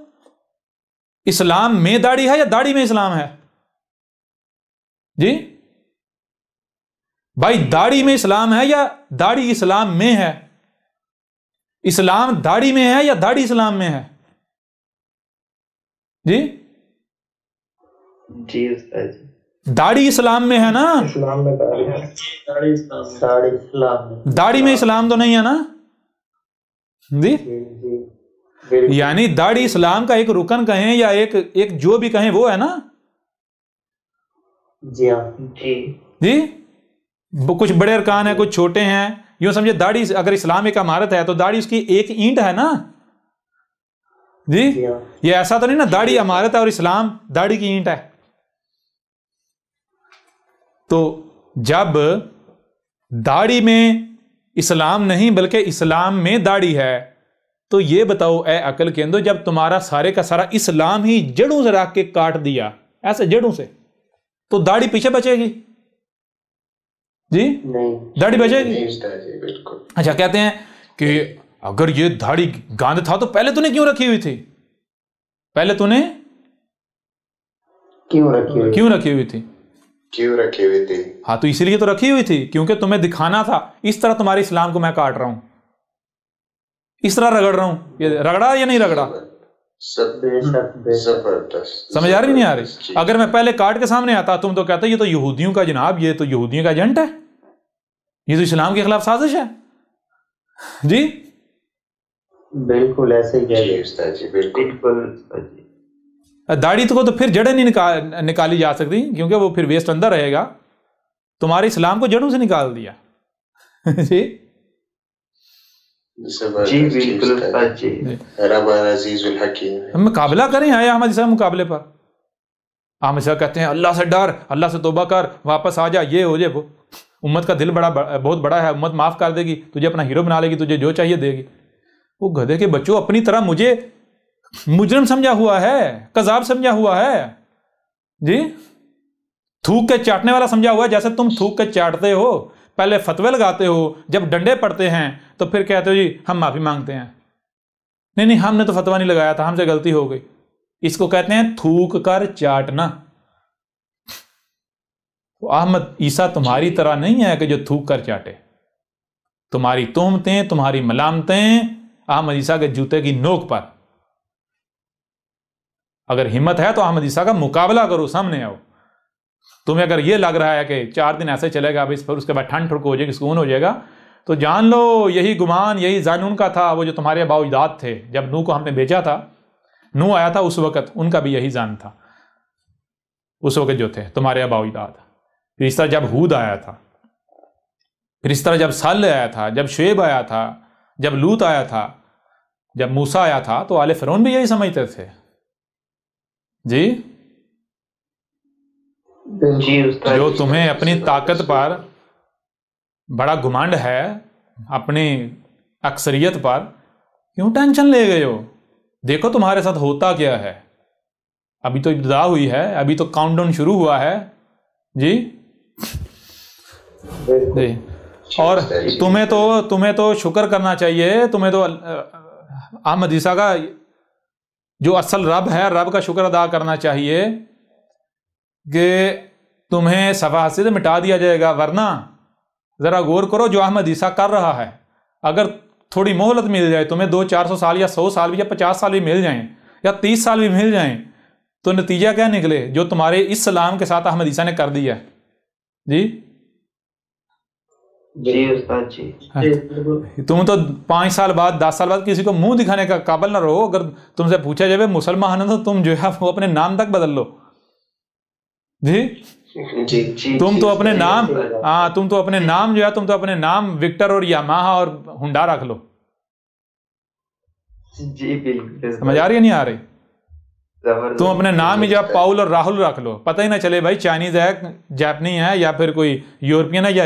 اسلام میں داڑھی ہے یا داڑھی میں اسلام ہے؟ جی بھائی داڑھی میں اسلام ہے یا داڑھی اسلام میں ہے؟ اسلام داڑھی میں ہے یا داڑھی اسلام میں ہے؟ جی جی استاد جی، داڑھی اسلام میں ہے نا؟ اسلام میں داڑھی ہے، داڑھی اسلام میں، داڑھی میں اسلام تو نہیں ہے نا؟ جی یعنی داڑھی اسلام کا ایک رکن کہیں یا ایک جو بھی کہیں وہ ہے نا؟ جی ہاں جی جی کچھ بڑے ارکان ہیں، کچھ چھوٹے ہیں. یوں سمجھے داڑھی اگر اسلام ایک عمارت ہے تو داڑھی اس کی ایک اینٹ ہے نا؟ جی یہ ایسا تو نہیں نا داڑھی عمارت ہے اور اسلام داڑھی کی اینٹ ہے. تو جب داڑھی میں اسلام نہیں بلکہ اسلام میں داڑھی ہے تو یہ بتاؤ اے عقل کے اندر، جب تمہارا سارے کا سارا اسلام ہی جڑوں سے رکھ کے کاٹ دیا ایسے جڑوں سے، تو داڑھی پیچھے بچے گی؟ جی داڑھی بچے گی؟ اچھا کہتے ہیں کہ اگر یہ داڑھی گاند تھا تو پہلے تو نے کیوں رکھی ہوئی تھی؟ پہلے تو نے کیوں رکھی ہوئی تھی؟ ہاں تو اسی لیے تو رکھی ہوئی تھی کیونکہ تمہیں دکھانا تھا. اس طرح تمہارے اسلام کو میں کاٹ رہا ہوں، اس طرح رگڑ رہا ہوں. یہ رگڑا یا نہیں رگڑا؟ سمجھ آ رہی نہیں آ رہی؟ اگر میں پہلے کاٹ کے سامنے آتا تم تو کہتا یہ تو یہودیوں کا جناب، یہ تو یہودیوں کا ایجنٹ ہے، یہ تو اسلام کے خلاف سازش ہے. جی بالکل ایسے ہی کہہ رہے بالکل. داڑھی کو تو پھر جڑیں نہیں نکالی جا سکتی کیونکہ وہ پھر ویسٹ اندر رہے گا. تمہارے اسلام کو جڑوں سے نکال دیا. جی مقابلہ کریں آئے احمد عیسیٰ مقابلے پر. احمد عیسیٰ کہتے ہیں اللہ سے ڈر، اللہ سے توبہ کر، واپس آ جا، یہ ہو جائے. وہ امت کا دل بہت بڑا ہے، امت معاف کر دے گی، تجھے اپنا ہیرو بنا لے گی، تجھے جو چاہیے دے گی. وہ گدھے کے بچوں اپنی طرح مجھے مجرم سمجھا ہوا ہے، قذاب سمجھا ہوا ہے. جی تھوک کے چاٹنے والا سمجھا ہوا ہے. جیسے تم تھوک کے چاٹتے ہو، پہلے فتوے لگاتے ہو، جب ڈنڈے پڑتے ہیں تو پھر کہتے ہو جی ہم معافی مانگتے ہیں. نہیں ہم نے تو فتویٰ نہیں لگایا تھا، ہم سے غلطی ہو گئی. اس کو کہتے ہیں تھوک کر چاٹنا. احمد عیسیٰ تمہاری طرح نہیں ہے کہ جو تھوک کر چاٹے. تمہاری تہمتیں، تمہاری ملامتیں احمد عیسیٰ کے جوتے کی نوک پر. اگر ہمت ہے تو احمد عیسیٰ کا مقابلہ کرو، سامنے آؤ. تمہیں اگر یہ لگ رہا ہے کہ 4 دن ایسے چلے گا پھر اس کے بعد ٹھنڈ ٹھڑک ہو جائے گی، سکون ہو جائے گا، تو جان لو یہی گمان، یہی ظن ان کا تھا. وہ جو تمہارے آباء و اجداد تھے، جب نوح کو ہم نے بھیجا تھا، نوح آیا تھا اس وقت ان کا بھی یہی ظن تھا. اس وقت جو تھے تمہارے آباء و اجداد. پھر اس طرح جب ہود آیا تھا، پھر اس طرح جب صالح آیا تھا، جب شعیب آیا تھا، جب لوط آیا تھا، جب موسیٰ آیا تھا، تو آل فرعون بھی یہی سمجھتے تھے. جی جو تمہیں اپنی طاقت پر بڑا گھمنڈ ہے، اپنی اکثریت پر، کیوں ٹینشن لے گئے ہو؟ دیکھو تمہارے ساتھ ہوتا کیا ہے. ابھی تو ابتدا ہوئی ہے، ابھی تو کاؤنٹ ڈاؤن شروع ہوا ہے. جی جی اور تمہیں تو شکر کرنا چاہیے. تمہیں تو احمد عیسیٰ کا جو اصل رب ہے، رب کا شکر ادا کرنا چاہیے کہ تمہیں صفحہ سے مٹا دیا جائے گا. ورنہ ذرا غور کرو جو احمد عیسیٰ کر رہا ہے. اگر تھوڑی مہلت مل جائے تمہیں، 200-400 سال یا 100 سال بھی یا 50 سال بھی مل جائیں یا 30 سال بھی مل جائیں، تو نتیجہ کیا نکلے؟ جو تمہارے اس سلام کے ساتھ احمد عیسیٰ نے کر دیا. جی جی استاد جی تم تو 5 سال بعد 10 سال بعد کسی کو منہ دکھانے کا قابل نہ رہو. اگر تم سے پوچھا جائے مسلمان ہے تو تم جو ہے وہ اپنے نام تک بدل لو. جی تم تو اپنے نام، ہاں تم تو اپنے نام جو ہے، تم تو اپنے نام وکٹر اور یاماہا اور ہنڈا رکھ لو. جی بالکل سمجھ آ رہی ہے نہیں آ رہی؟ تم اپنے نام ہی جو ہے پاؤل اور راہل رکھ لو. پتہ ہی نہ چلے بھائی چائنیز ہے، جاپنی ہے، یا پھر کوئی یورپین ہے، یا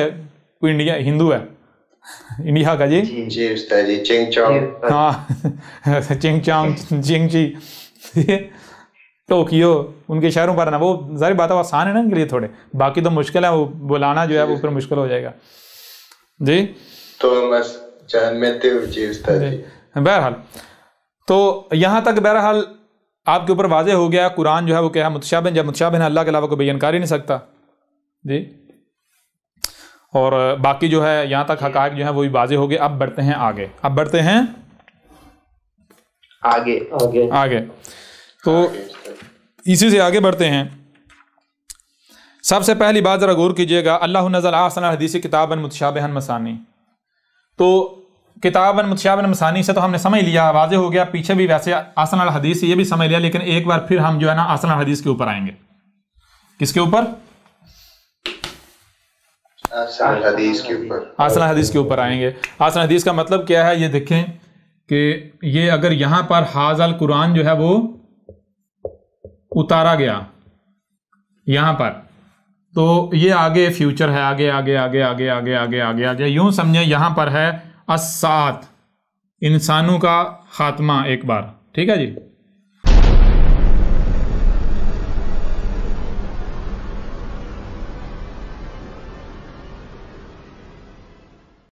کوئی انڈیا ہندو ہے انڈیا کا. جی جی استاد جی چنگ چانگ، ہاں چنگ چانگ، چنگ چی، ٹوکیو، ان کے شہروں پر نا. وہ ظاہر بات ہے آسان ہے نا ان کے لیے تھوڑے، باقی تو مشکل ہے، وہ بلانا جو ہے وہ پھر مشکل ہو جائے گا. جی تو بس جان میں تے جی استاد جی. بہرحال تو یہاں تک بہرحال آپ کے اوپر واضح ہو گیا قرآن جو ہے وہ کیا ہے، متشابہ. جب متشابہ ہے اللہ کے علاوہ کوئی بیان کر ہی نہیں سکتا. جی اور باقی جو ہے یہاں تک حقائق جو ہیں وہ بھی واضح ہو گئے. اب بڑھتے ہیں آگے، آگے تو اسی سے آگے بڑھتے ہیں. سب سے پہلی بات ذرا غور کیجئے گا، اللہ نزل احسن الحدیث کتابا متشابہا مثانی. تو کتابا متشابہا مثانی سے تو ہم نے سمجھ لیا، واضح ہو گیا. پیچھے بھی ویسے احسن الحدیث یہ بھی سمجھ لیا، لیکن ایک بار پھر ہم جو ہے نا احسن الحدیث کے اوپر آئیں گے. کس کے اوپر؟ احسن الحدیث کے اوپر آئیں گے. احسن الحدیث کا مطلب کیا ہے یہ دیکھیں کہ یہ اگر یہاں پر حاضل قرآن جو ہے وہ اتارا گیا یہاں پر، تو یہ آگے فیوچر ہے، آگے آگے آگے آگے آگے آگے آگے آگے یوں سمجھیں یہاں پر ہے الساعت، انسانوں کا خاتمہ ایک بار، ٹھیک ہے جی.